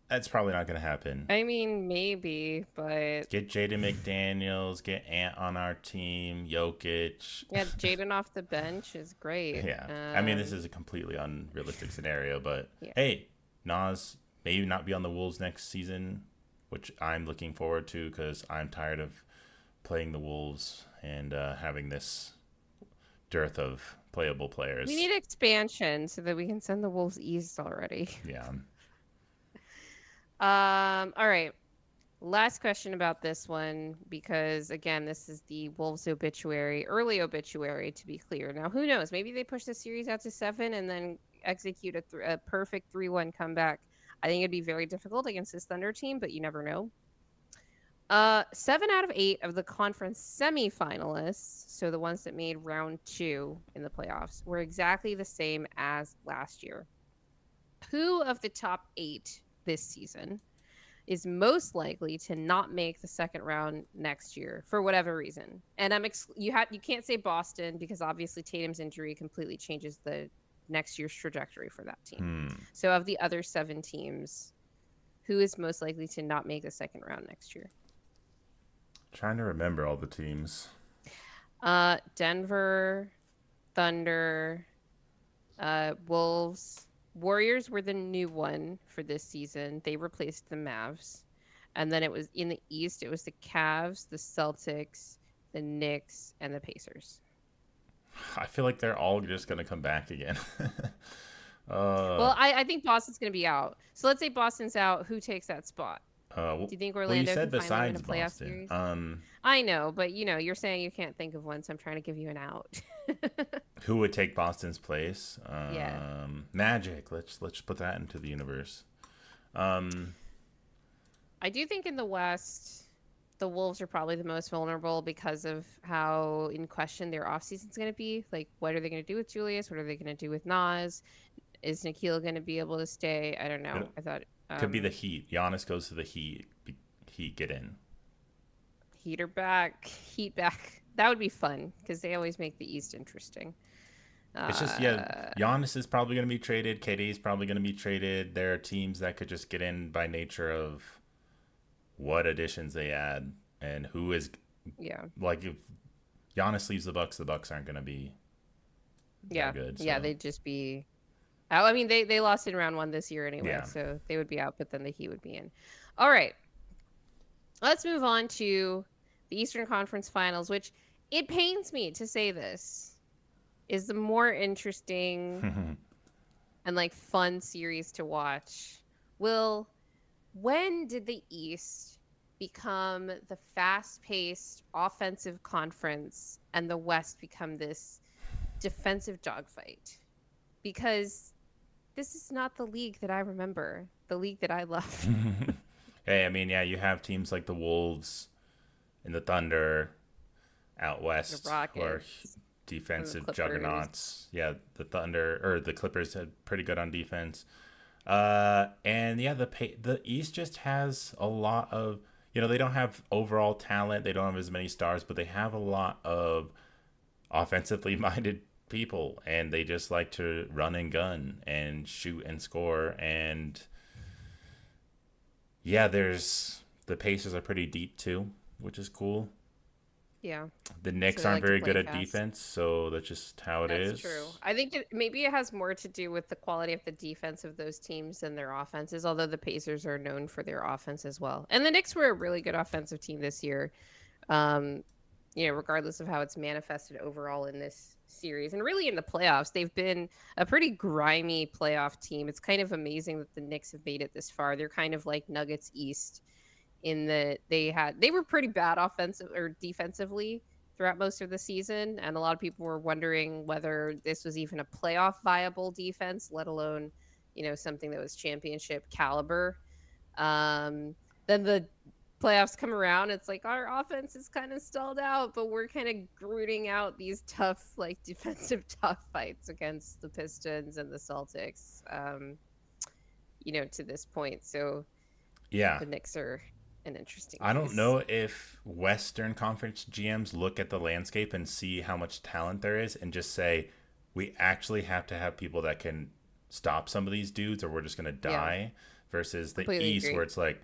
that's probably not going to happen. I mean, maybe, but get Jaden McDaniels, get Ant on our team, Jokic. Yeah, Jaden off the bench is great. Yeah, I mean, this is a completely unrealistic scenario, but hey. Nas may not be on the Wolves next season, which I'm looking forward to because I'm tired of playing the Wolves and having this dearth of playable players. We need expansion so that we can send the Wolves east already. Yeah. All right. Last question about this one, because again, this is the Wolves early obituary, to be clear. Now, who knows? Maybe they push the series out to 7 and then execute a perfect 3-1 comeback. I think it'd be very difficult against this Thunder team, but you never know. 7 out of 8 of the conference semifinalists, so the ones that made round 2 in the playoffs, were exactly the same as last year. Who of the top 8 this season is most likely to not make the second round next year for whatever reason? And you can't say Boston, because obviously Tatum's injury completely changes the next year's trajectory for that team. So of the other 7 teams, who is most likely to not make the second round next year? Trying to remember all the teams. Denver, Thunder, Wolves. Warriors were the new one for this season. They replaced the Mavs. And then it was in the East, it was the Cavs, the Celtics, the Knicks, and the Pacers. I feel like they're all just going to come back again. Well, I think Boston's going to be out. So let's say Boston's out. Who takes that spot? Do you think Orlando can find them in a playoff series? I know, but you're saying you can't think of one, so I'm trying to give you an out. Who would take Boston's place? Yeah. Magic. Let's put that into the universe. I do think in the West, the Wolves are probably the most vulnerable because of how in question their offseason is going to be. Like, what are they going to do with Julius? What are they going to do with Nas? Is Nikhil going to be able to stay? I don't know. It I thought could be the Heat. Giannis goes to the Heat. Heat get in. Heater back, Heat back. That would be fun because they always make the East interesting. It's just, yeah, Giannis is probably going to be traded. KD is probably going to be traded. There are teams that could just get in by nature of what additions they add and who is. Yeah. Like, if Giannis leaves the Bucks aren't going to be that good. So. Yeah, they'd just be. I mean, they lost in round 1 this year anyway, Yeah. so they would be out, but then the Heat would be in. All right. Let's move on to the Eastern Conference Finals, which it pains me to say this is the more interesting and like fun series to watch. Will, when did the East become the fast-paced offensive conference and the West become this defensive dogfight? Because this is not the league that I remember, the league that I love. Hey, I mean, yeah, you have teams like the Wolves and the Thunder out west The Rockets, who are defensive Clippers. juggernauts. Yeah, the Thunder or the Clippers had pretty good on defense. And yeah, the East just has a lot of, they don't have overall talent. They don't have as many stars, but they have a lot of offensively minded people, and they just like to run and gun and shoot and score. And yeah, the Pacers are pretty deep too, which is cool. Yeah. The Knicks they aren't like to very play good at fast. defense, so that's just how it is. That's true. I think maybe it has more to do with the quality of the defense of those teams than their offenses, although the Pacers are known for their offense as well. And the Knicks were a really good offensive team this year, regardless of how it's manifested overall in this series. And really in the playoffs, they've been a pretty grimy playoff team. It's kind of amazing that the Knicks have made it this far. They're kind of like Nuggets East in that they were pretty bad offensive or defensively throughout most of the season, and a lot of people were wondering whether this was even a playoff viable defense, let alone something that was championship caliber. Then the playoffs come around, it's like our offense is kind of stalled out, but we're kind of rooting out these tough defensive tough fights against the Pistons and the Celtics to this point. So yeah, the Knicks are an interesting I don't case. know if Western Conference GMs look at the landscape and see how much talent there is and just say, we actually have to have people that can stop some of these dudes or we're just going to die, versus the Completely East agree. where it's like,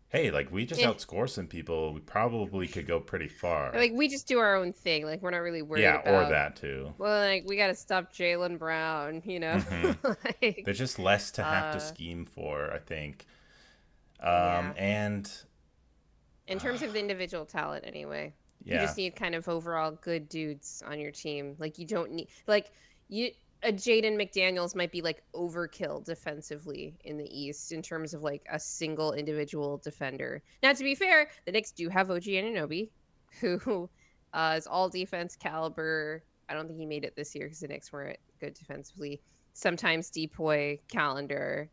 hey, we just outscore some people. We probably could go pretty far. We just do our own thing. We're not really worried about... Yeah, or that too. Well, we got to stop Jaylen Brown, Mm-hmm. There's just less to have to scheme for, I think. And in terms of the individual talent anyway, you just need kind of overall good dudes on your team. You don't need a Jaden McDaniels might be overkill defensively in the East in terms of a single individual defender. Now, to be fair, the Knicks do have OG Anunoby, who is all defense caliber. I don't think he made it this year because the Knicks weren't good defensively. Sometimes Depoy caliber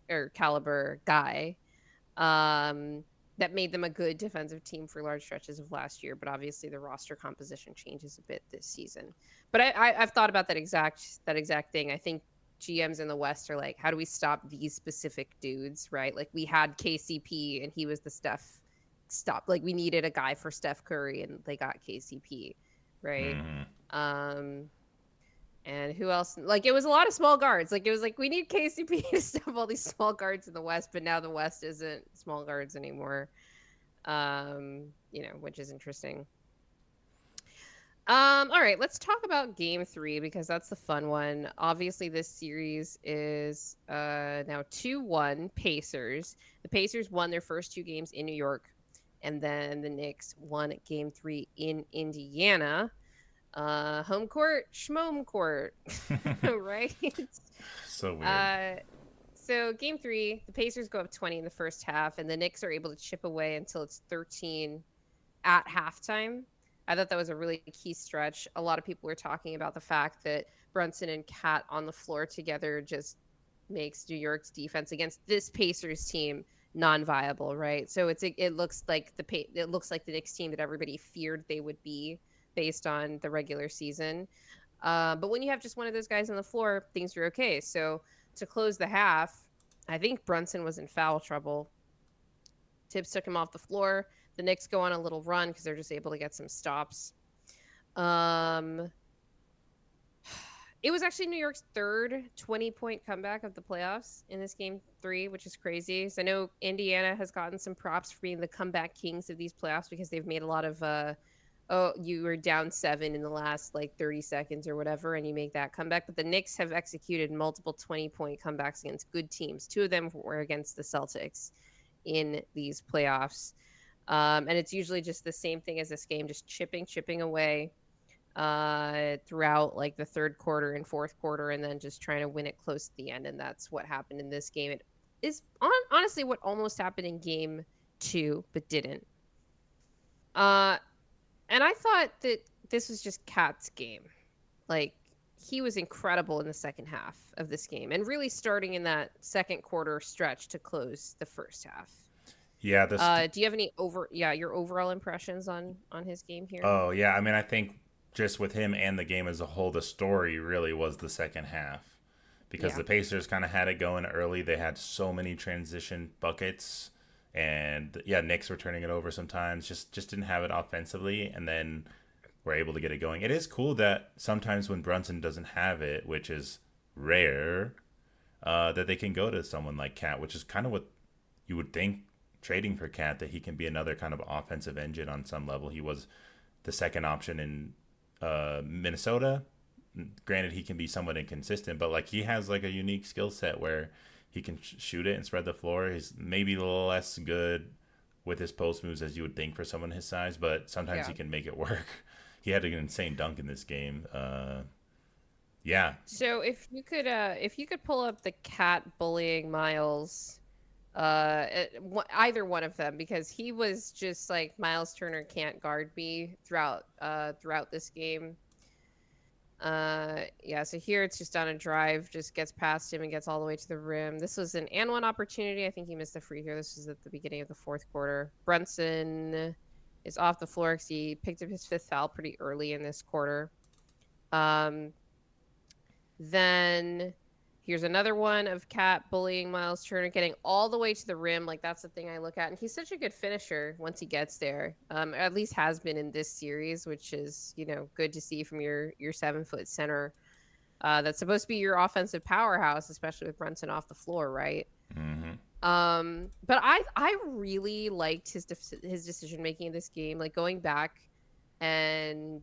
guy. That made them a good defensive team for large stretches of last year, but obviously the roster composition changes a bit this season. But I've thought about that exact thing. I think GMs in the West are like, how do we stop these specific dudes, right? We had KCP and he was the stop. We needed a guy for Steph Curry and they got KCP, right? Mm-hmm. And who else? It was a lot of small guards. It was we need KCP to stop all these small guards in the West, but now the West isn't small guards anymore. Which is interesting. All right, let's talk about Game 3 because that's the fun one. Obviously, this series is now 2-1 Pacers. The Pacers won their first 2 games in New York, and then the Knicks won Game 3 in Indiana. Home court, schmome court, right? So weird. So Game 3, the Pacers go up 20 in the first half, and the Knicks are able to chip away until it's 13 at halftime. I thought that was a really key stretch. A lot of people were talking about the fact that Brunson and Cat on the floor together just makes New York's defense against this Pacers team non-viable, right? So it looks like it looks like the Knicks team that everybody feared they would be based on the regular season. But when you have just one of those guys on the floor, things are okay. So to close the half, I think Brunson was in foul trouble. Tibbs took him off the floor. The Knicks go on a little run because they're just able to get some stops. Um, it was actually New York's third 20-point comeback of the playoffs in this game 3, which is crazy. So I know Indiana has gotten some props for being the comeback kings of these playoffs because they've made a lot of oh, you were down 7 in the last like 30 seconds or whatever, and you make that comeback. But the Knicks have executed multiple 20-point comebacks against good teams. 2 of them were against the Celtics in these playoffs. And it's usually just the same thing as this game, just chipping away throughout like the third quarter and fourth quarter, and then just trying to win it close at the end. And that's what happened in this game. It is honestly what almost happened in game 2, but didn't. And I thought that this was just Cat's game. Like, he was incredible in the second half of this game, and really starting in that second quarter stretch to close the first half. Yeah. Do you have any your overall impressions on his game here? Oh, yeah. I mean, I think just with him and the game as a whole, the story really was the second half because the Pacers kind of had it going early. They had so many transition buckets. And yeah, Knicks were turning it over sometimes. Just didn't have it offensively, and then we're able to get it going. It is cool that sometimes when Brunson doesn't have it, which is rare, that they can go to someone like Cat, which is kind of what you would think trading for Cat, that he can be another kind of offensive engine on some level. He was the second option in Minnesota. Granted, he can be somewhat inconsistent, but like he has like a unique skill set where he can shoot it and spread the floor. He's maybe a little less good with his post moves as you would think for someone his size, but sometimes he can make it work. He had an insane dunk in this game. Yeah. So if you could pull up the Cat bullying Miles, either one of them, because he was just like, Miles Turner can't guard me throughout this game. Yeah, so here it's just on a drive, just gets past him and gets all the way to the rim. This was an and one opportunity. I think he missed the free throw. This was at the beginning of the fourth quarter. Brunson is off the floor because he picked up his 5th foul pretty early in this quarter. Then here's another one of Cat bullying Miles Turner, getting all the way to the rim. Like, that's the thing I look at. And he's such a good finisher once he gets there. At least has been in this series, which is, good to see from your 7-foot center. That's supposed to be your offensive powerhouse, especially with Brunson off the floor, right? Mm-hmm. But I really liked his decision making in this game. Like, going back and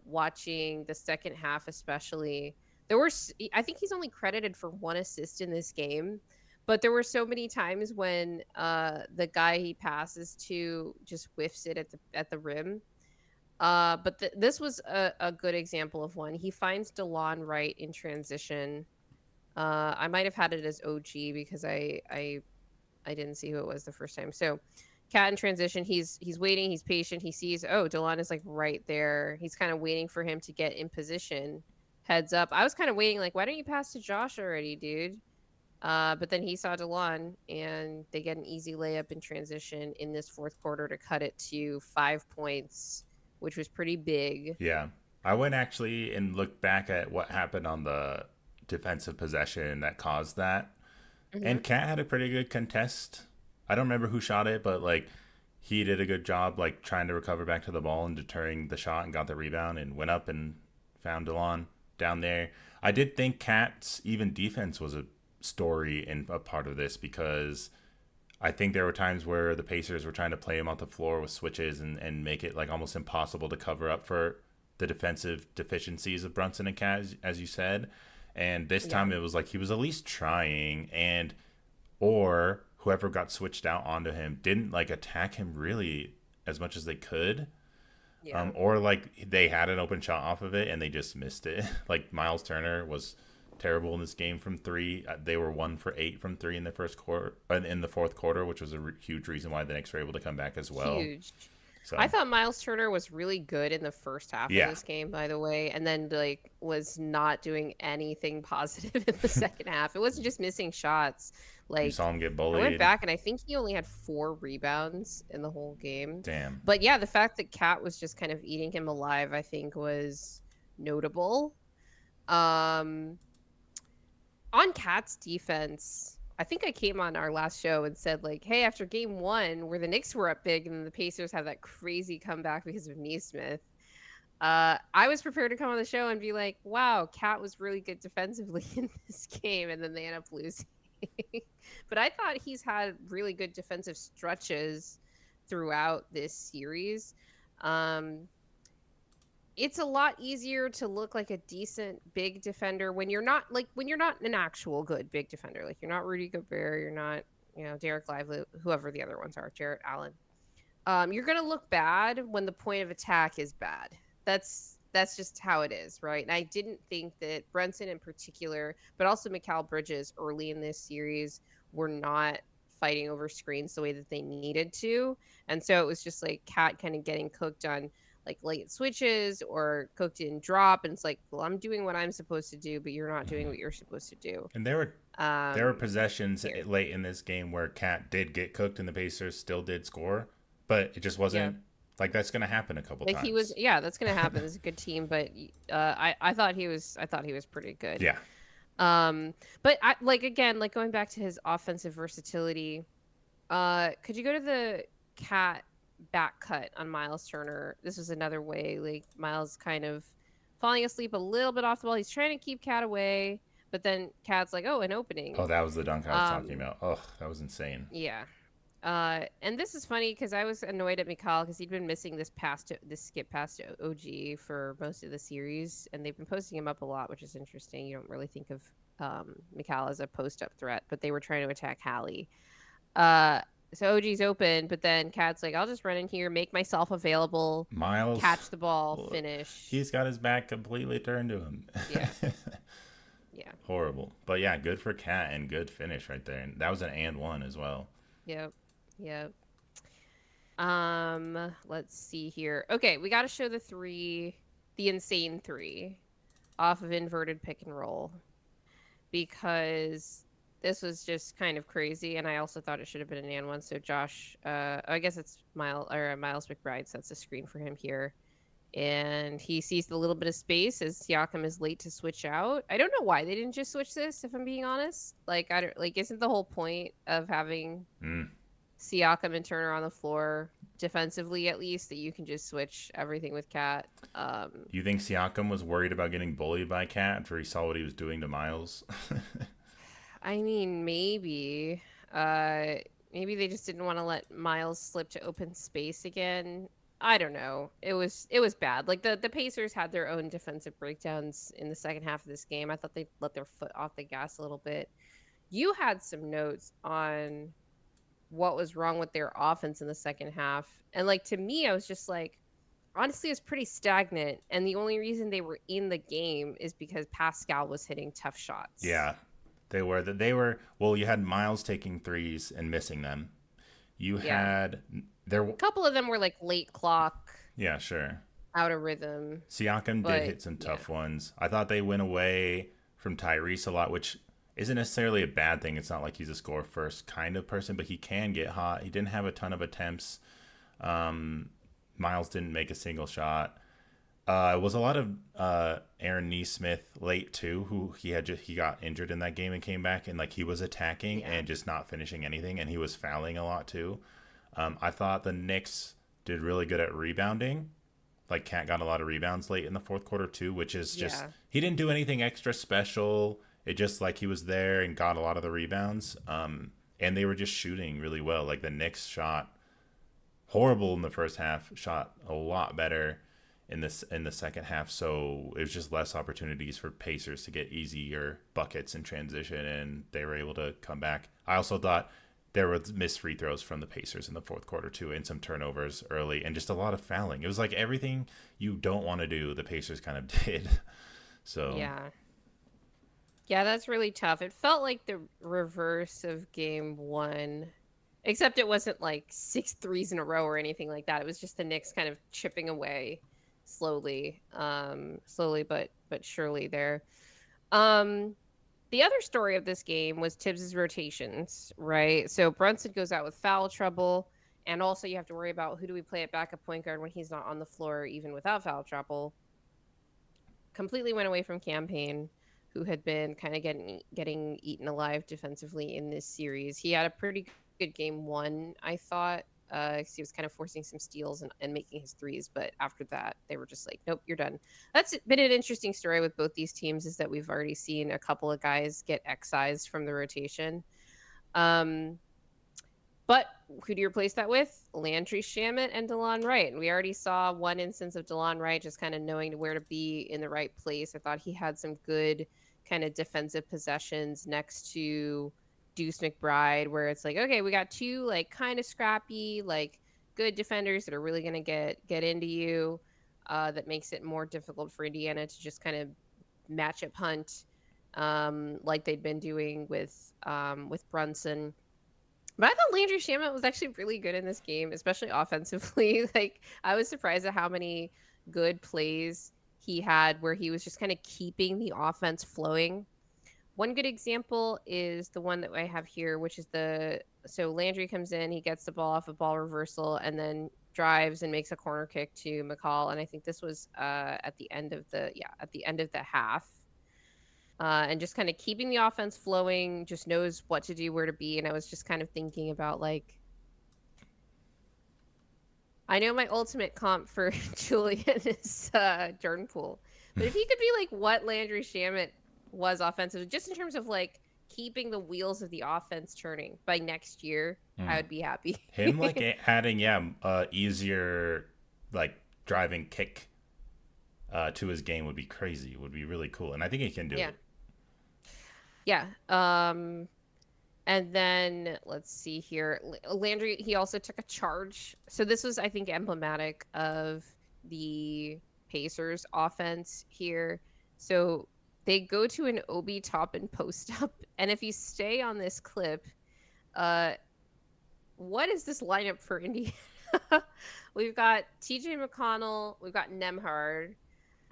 watching the second half, especially. I think he's only credited for 1 assist in this game, but there were so many times when the guy he passes to just whiffs it at the rim. But this was a good example of one. He finds DeLon right in transition. I might have had it as OG because I didn't see who it was the first time. So Cat in transition, he's waiting, he's patient. He sees, DeLon is like right there. He's kind of waiting for him to get in position. Heads up. I was kind of waiting, like, why don't you pass to Josh already, dude? But then he saw DeLon, and they get an easy layup in transition in this fourth quarter to cut it to 5 points, which was pretty big. Yeah. I went actually and looked back at what happened on the defensive possession that caused that. Mm-hmm. And Cat had a pretty good contest. I don't remember who shot it, but, like, he did a good job, like, trying to recover back to the ball and deterring the shot and got the rebound and went up and found DeLon down there. I did think Cat's even defense was a story and a part of this, because I think there were times where the Pacers were trying to play him off the floor with switches and make it like almost impossible to cover up for the defensive deficiencies of Brunson and Cat, as you said. And this time it was like he was at least trying, or whoever got switched out onto him didn't like attack him really as much as they could. Yeah. Or like they had an open shot off of it and they just missed it. Like Miles Turner was terrible in this game from 3. They were 1 for 8 from 3 in the fourth quarter, which was a huge reason why the Knicks were able to come back as well. Huge. I So thought Miles Turner was really good in the first half of yeah, this game, by the way, and then like was not doing anything positive in the second half. It wasn't just missing shots. you Like saw him get I went bullied. back and I think he only had 4 rebounds in the whole game. Damn. But yeah, the fact that Cat was just kind of eating him alive, I think was notable. Um on Cat's defense, I think I came on our last show and said like, "Hey, after game 1 where the Knicks were up big and the Pacers had that crazy comeback because of Neesmith, I was prepared to come on the show and be like, "Wow, Cat was really good defensively in this game," and then they end up losing. But I thought he's had really good defensive stretches throughout this series. Um, it's a lot easier to look like a decent big defender when you're not an actual good big defender. Like you're not Rudy Gobert, you're not, Derek Lively, whoever the other ones are, Jarrett Allen. You're gonna look bad when the point of attack is bad. That's just how it is, right? And I didn't think that Brunson in particular, but also Mikal Bridges early in this series were not fighting over screens the way that they needed to. And so it was just like Cat kind of getting cooked on like late switches or cooked in drop, and it's like, well, I'm doing what I'm supposed to do, but you're not doing what you're supposed to do. And there were possessions Here. late in this game where Cat did get cooked and the Pacers still did score, but it just wasn't like that's going to happen a couple Like times. that's gonna happen. It's a good team, but I thought he was pretty good. Yeah. But I like again, like going back to his offensive versatility. Could you go to the Cat back cut on Miles Turner? This was another way, like Miles kind of falling asleep a little bit off the ball. He's trying to keep Cat away, but then Cat's like, "Oh, an opening." Oh, that was the dunk I was talking about. Oh, that was insane. Yeah. And this is funny because I was annoyed at Mikal because he'd been missing this skip pass to OG for most of the series, and they've been posting him up a lot, which is interesting. You don't really think of Mikal as a post-up threat, but they were trying to attack Hallie. So OG's open, but then Cat's like, "I'll just run in here, make myself available, Miles catch the ball, finish." He's got his back completely turned to him. Yeah. Yeah. Horrible. But yeah, good for Cat and good finish right there. And that was an and one as well. Yep. Let's see here. Okay, we got to show the insane three off of inverted pick and roll, because this was just kind of crazy, and I also thought it should have been an and one. So Josh, I guess it's Miles McBride sets the screen for him here, and he sees the little bit of space as Siakam is late to switch out. I don't know why they didn't just switch this, if I'm being honest. Like, isn't the whole point of having Siakam and Turner on the floor defensively, at least, that you can just switch everything with Cat? You think Siakam was worried about getting bullied by Cat after he saw what he was doing to Miles? I mean, maybe they just didn't want to let Miles slip to open space again. I don't know. It was bad. Like the Pacers had their own defensive breakdowns in the second half of this game. I thought they let their foot off the gas a little bit. You had some notes on what was wrong with their offense in the second half. And like, to me, I was just like, honestly, it's pretty stagnant. And the only reason they were in the game is because Pascal was hitting tough shots. Yeah, they were. Well, you had Miles taking threes and missing them. You had a couple of them were like late clock. Yeah, sure. Out of rhythm. Siakam did hit some tough ones. I thought they went away from Tyrese a lot, which isn't necessarily a bad thing. It's not like he's a score first kind of person, but he can get hot. He didn't have a ton of attempts. Miles didn't make a single shot. It was a lot of Aaron Neesmith late too, who he got injured in that game and came back, and like he was attacking and just not finishing anything, and he was fouling a lot too. I thought the Knicks did really good at rebounding. Like Cat got a lot of rebounds late in the fourth quarter too, which is just he didn't do anything extra special. It just like he was there and got a lot of the rebounds. And they were just shooting really well. Like the Knicks shot horrible in the first half, shot a lot better in the second half. So it was just less opportunities for Pacers to get easier buckets in transition, and they were able to come back. I also thought there were missed free throws from the Pacers in the fourth quarter too, and some turnovers early, and just a lot of fouling. It was like everything you don't want to do, the Pacers kind of did. So yeah, that's really tough. It felt like the reverse of game 1 Except it wasn't like 6 threes in a row or anything like that. It was just the Knicks kind of chipping away slowly, but surely there. Um, the other story of this game was Tibbs's rotations, right? So Brunson goes out with foul trouble, and also you have to worry about who do we play at backup point guard when he's not on the floor, even without foul trouble. Completely went away from Campaign, who had been kind of getting eaten alive defensively in this series. He had a pretty good game one, I thought. 'Cause he was kind of forcing some steals and making his threes, but after that, they were just like, nope, you're done. That's been an interesting story with both these teams, is that we've already seen a couple of guys get excised from the rotation. But who do you replace that with? Landry Shamet and DeLon Wright. And we already saw one instance of DeLon Wright just kind of knowing where to be in the right place. I thought he had some good kind of defensive possessions next to Deuce McBride, where it's like, okay, we got two like kind of scrappy, like good defenders that are really going to get into you. That makes it more difficult for Indiana to just kind of matchup hunt, like they'd been doing with Brunson. But I thought Landry Shamet was actually really good in this game, especially offensively. Like, I was surprised at how many good plays he had where he was just kind of keeping the offense flowing. One good example is the one that I have here, which is so Landry comes in, he gets the ball off a ball reversal, and then drives and makes a corner kick to McCall. And I think this was at the end of the half. And just kind of keeping the offense flowing, just knows what to do, where to be. And I was just kind of thinking about, like, I know my ultimate comp for Julian is Jordan Poole. But if he could be like what Landry Shamet was offensively, just in terms of like keeping the wheels of the offense turning by next year, I would be happy. Him like adding easier like driving kick to his game would be crazy. Would be really cool, and I think he can do it. Yeah. And then let's see here. Landry, he also took a charge. So this was, I think, emblematic of the Pacers offense here. So they go to an Obi top and post up. And if you stay on this clip, what is this lineup for Indiana? We've got TJ McConnell, we've got Nemhard,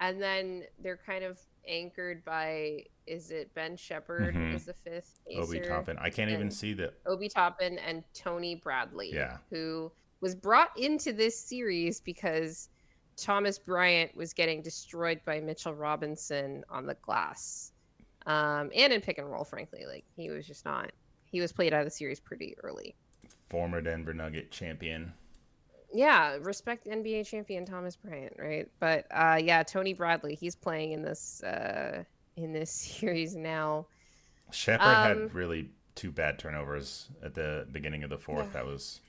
and then they're kind of anchored by, is it Ben Shepherd is the fifth pacer? Obi Toppin. I can't even see the Obi Toppin and Tony Bradley, yeah, who was brought into this series because Thomas Bryant was getting destroyed by Mitchell Robinson on the glass, and in pick and roll. Frankly, like he was just not. He was played out of the series pretty early. Former Denver Nugget champion. Yeah, respect NBA champion Thomas Bryant, right? But yeah, Tony Bradley, he's playing in this series now. Shepherd had really two bad turnovers at the beginning of the fourth. Yeah. That was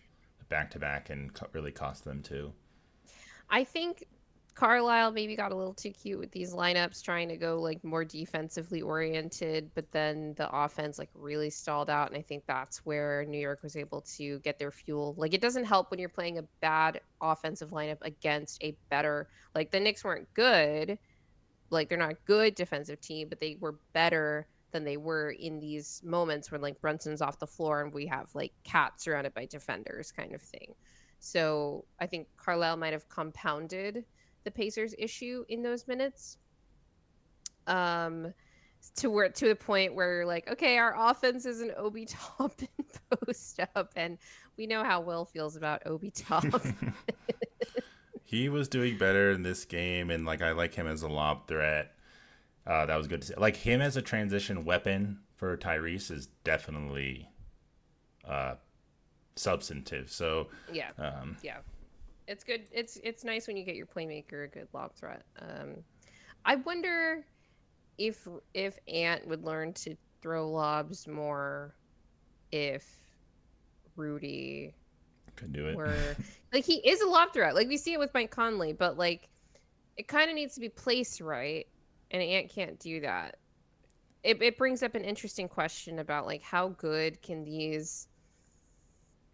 back to back and really cost them too. I think Carlisle maybe got a little too cute with these lineups, trying to go like more defensively oriented, but then the offense like really stalled out, and I think that's where New York was able to get their fuel. Like, it doesn't help when you're playing a bad offensive lineup against a better, like the Knicks weren't good, like they're not a good defensive team, but they were better than they were in these moments when like Brunson's off the floor and we have like Cat surrounded by defenders kind of thing. So I think Carlisle might have compounded the Pacers' issue in those minutes, to a point where like, okay, our offense is an Obi top and post up, and we know how Will feels about Obi top. He was doing better in this game, and like I like him as a lob threat. That was good to see. Like him as a transition weapon for Tyrese is definitely substantive. So yeah. It's good. It's nice when you get your playmaker a good lob threat. I wonder if Ant would learn to throw lobs more if Rudy could do it. Like, he is a lob threat. Like, we see it with Mike Conley, but like it kind of needs to be placed right, and Ant can't do that. It brings up an interesting question about like how good can these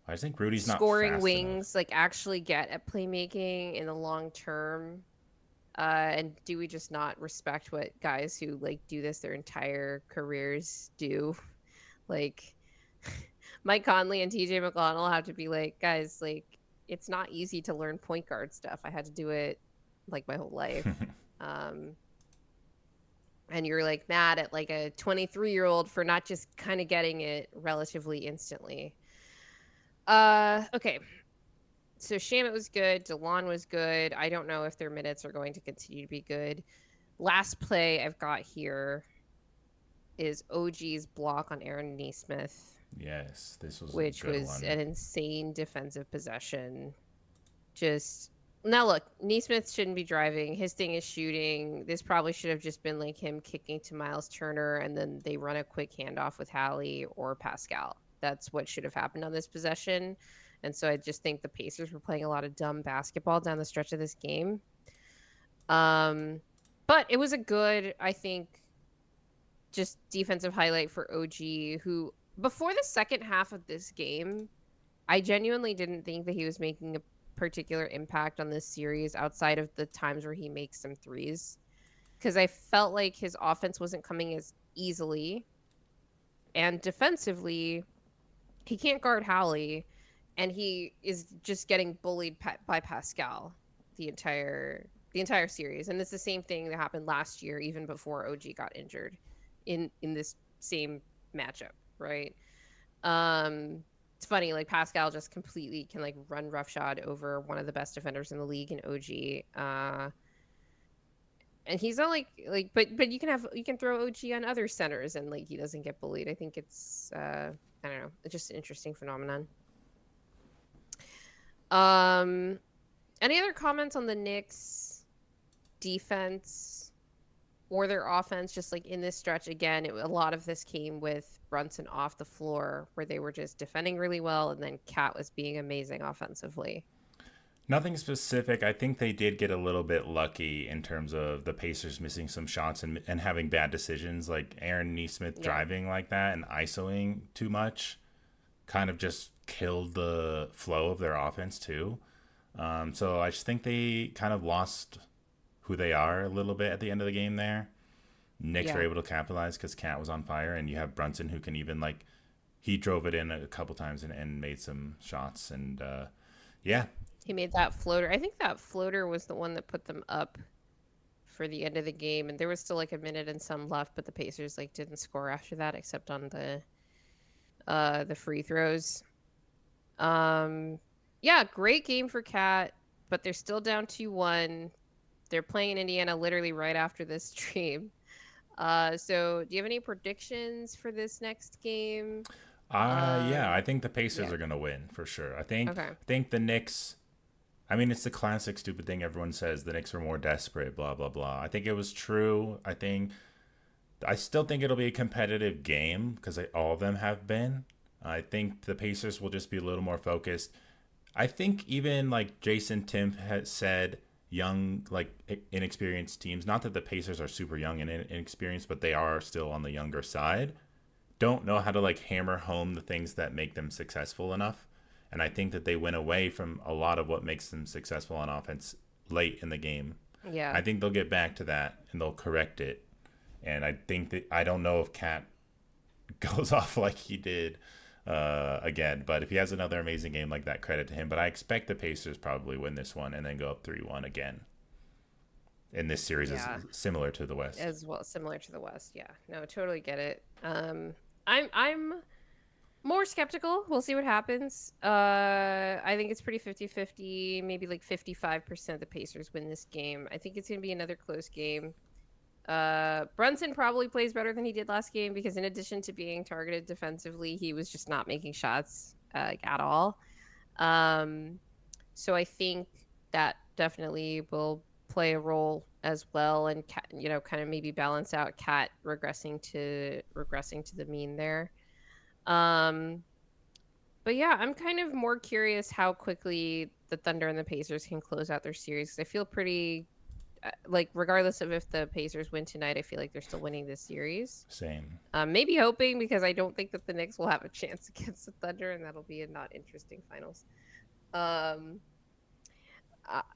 I think Rudy's not scoring wings like actually get at playmaking in the long term, and do we just not respect what guys who like do this their entire careers do? Like, Mike Conley and TJ McConnell have to be like, guys, like, it's not easy to learn point guard stuff. I had to do it like my whole life. And you're like mad at like a 23-year-old for not just kind of getting it relatively instantly. Okay. So Shamit was good. DeLon was good. I don't know if their minutes are going to continue to be good. Last play I've got here is OG's block on Aaron Nesmith. Yes, this was which a good was one. an insane defensive possession. Just now, look, Nesmith shouldn't be driving. His thing is shooting. This probably should have just been like him kicking to Miles Turner, and then they run a quick handoff with Hallie or Pascal. That's what should have happened on this possession. And so I just think the Pacers were playing a lot of dumb basketball down the stretch of this game. But it was a good, I think, just defensive highlight for OG, who before the second half of this game, I genuinely didn't think that he was making a particular impact on this series outside of the times where he makes some threes. Because I felt like his offense wasn't coming as easily. And defensively, he can't guard Hallie. And he is just getting bullied by Pascal the entire series. And it's the same thing that happened last year, even before OG got injured in this same matchup, right? It's funny, like Pascal just completely can like run roughshod over one of the best defenders in the league in OG. And he's not like but you can throw OG on other centers and like he doesn't get bullied. I think it's I don't know, it's just an interesting phenomenon. Any other comments on the Knicks defense or their offense? Just like in this stretch again, a lot of this came with Brunson off the floor, where they were just defending really well, and then Cat was being amazing offensively. Nothing specific. I think they did get a little bit lucky in terms of the Pacers missing some shots and having bad decisions, like Aaron Nesmith driving like that and isoing too much kind of just killed the flow of their offense too. So I just think they kind of lost who they are a little bit at the end of the game there. Knicks were able to capitalize because Cat was on fire, and you have Brunson who can even like he drove it in a couple times and made some shots, and he made that floater. I think that floater was the one that put them up for the end of the game, and there was still like a minute and some left, but the Pacers like didn't score after that except on the free throws. Great game for Cat, but they're still down 2-1. They're playing in Indiana literally right after this stream. So do you have any predictions for this next game? I think the Pacers are going to win for sure. I think the Knicks, I mean, it's the classic stupid thing everyone says, the Knicks were more desperate, blah, blah, blah. I think it was true. I still think it'll be a competitive game because all of them have been. I think the Pacers will just be a little more focused. I think even like Jason Tim has said, young, like inexperienced teams, not that the Pacers are super young and inexperienced, but they are still on the younger side, don't know how to like hammer home the things that make them successful enough. And I think that they went away from a lot of what makes them successful on offense late in the game. Yeah. I think they'll get back to that and they'll correct it. And I think that I don't know if Cat goes off like he did again, but if he has another amazing game like that, credit to him. But I expect the Pacers probably win this one and then go up 3-1 again. And this series is similar to the West. As well, similar to the West, yeah. No, totally get it. I'm more skeptical. We'll see what happens. I think it's pretty 50-50, maybe like 55% the Pacers win this game. I think it's going to be another close game. Brunson probably plays better than he did last game because in addition to being targeted defensively, he was just not making shots at all. So I think that definitely will play a role as well, and kind of maybe balance out Cat regressing to the mean there. But yeah, I'm kind of more curious how quickly the Thunder and the Pacers can close out their series. I feel pretty like regardless of if the Pacers win tonight, I feel like they're still winning this series. Same. Maybe hoping, because I don't think that the Knicks will have a chance against the Thunder, and that'll be a not interesting finals.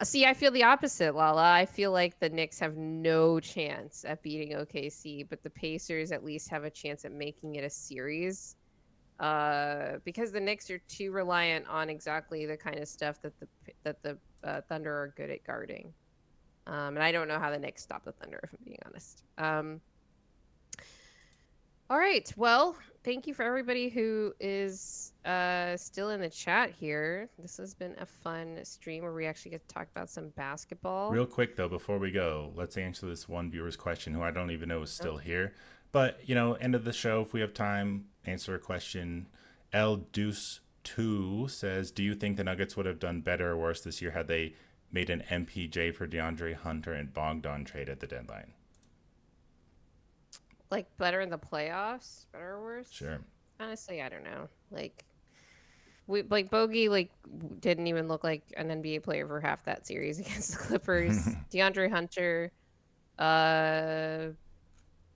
See, I feel the opposite, Lala. I feel like the Knicks have no chance at beating OKC, but the Pacers at least have a chance at making it a series. because the Knicks are too reliant on exactly the kind of stuff that the Thunder are good at guarding. And I don't know how the Knicks stop the Thunder, if I'm being honest. All right. Well, thank you for everybody who is still in the chat here. This has been a fun stream where we actually get to talk about some basketball. Real quick, though, before we go, let's answer this one viewer's question who I don't even know is still here. But, end of the show, if we have time, answer a question. El Deuce 2 says, do you think the Nuggets would have done better or worse this year had they made an MPJ for DeAndre Hunter and Bogdan trade at the deadline? Like, better in the playoffs? Better or worse? Sure. Honestly, I don't know. Bogey didn't even look like an NBA player for half that series against the Clippers. DeAndre Hunter, I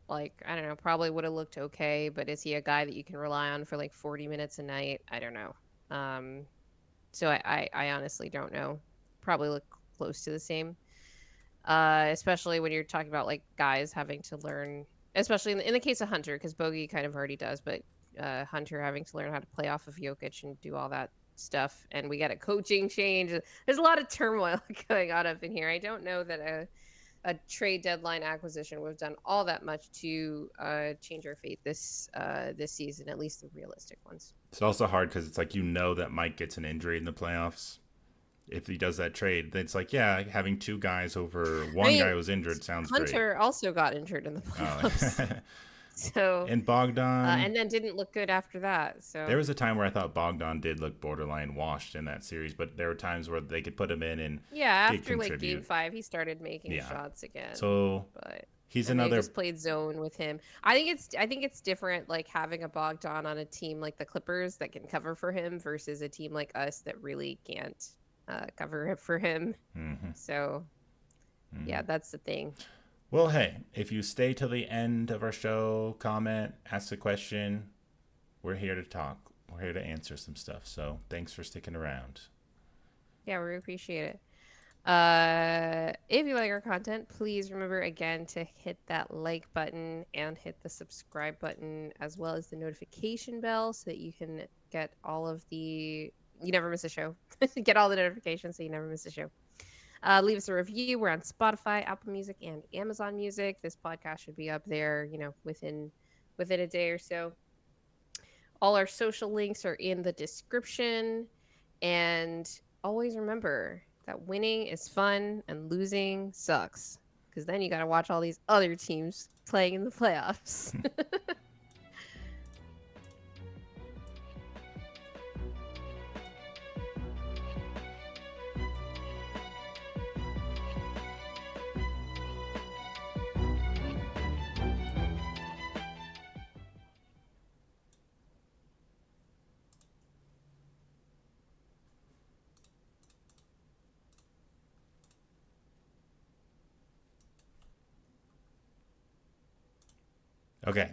don't know, probably would have looked okay, but is he a guy that you can rely on for 40 minutes a night? I don't know. So I honestly don't know. Probably look close to the same. Especially when you're talking about guys having to learn, especially in the case of Hunter, because Bogey kind of already does, but Hunter having to learn how to play off of Jokic and do all that stuff. And we got a coaching change. There's a lot of turmoil going on up in here. I don't know that a trade deadline acquisition would have done all that much to change our fate this season, at least the realistic ones. It's also hard because it's that Mike gets an injury in the playoffs. If he does that trade, it's having two guys over one guy who's injured sounds great. Hunter also got injured in the playoffs. So and Bogdan and then didn't look good after that. So there was a time where I thought Bogdan did look borderline washed in that series, but there were times where they could put him in and after Game 5 he started making shots again. So but he's they just played zone with him. I think it's different having a Bogdan on a team like the Clippers that can cover for him versus a team like us that really can't cover for him. Mm-hmm. So yeah, that's the thing. Well, hey, if you stay till the end of our show, comment, ask a question, we're here to talk. We're here to answer some stuff. So thanks for sticking around. Yeah, we appreciate it. If you like our content, please remember again to hit that like button and hit the subscribe button, as well as the notification bell, so that you can get you never miss a show. Get all the notifications so you never miss a show. Leave us a review. We're on Spotify, Apple Music, and Amazon Music. This podcast should be up there, within a day or so. All our social links are in the description. And always remember that winning is fun and losing sucks, because then you got to watch all these other teams playing in the playoffs. Okay.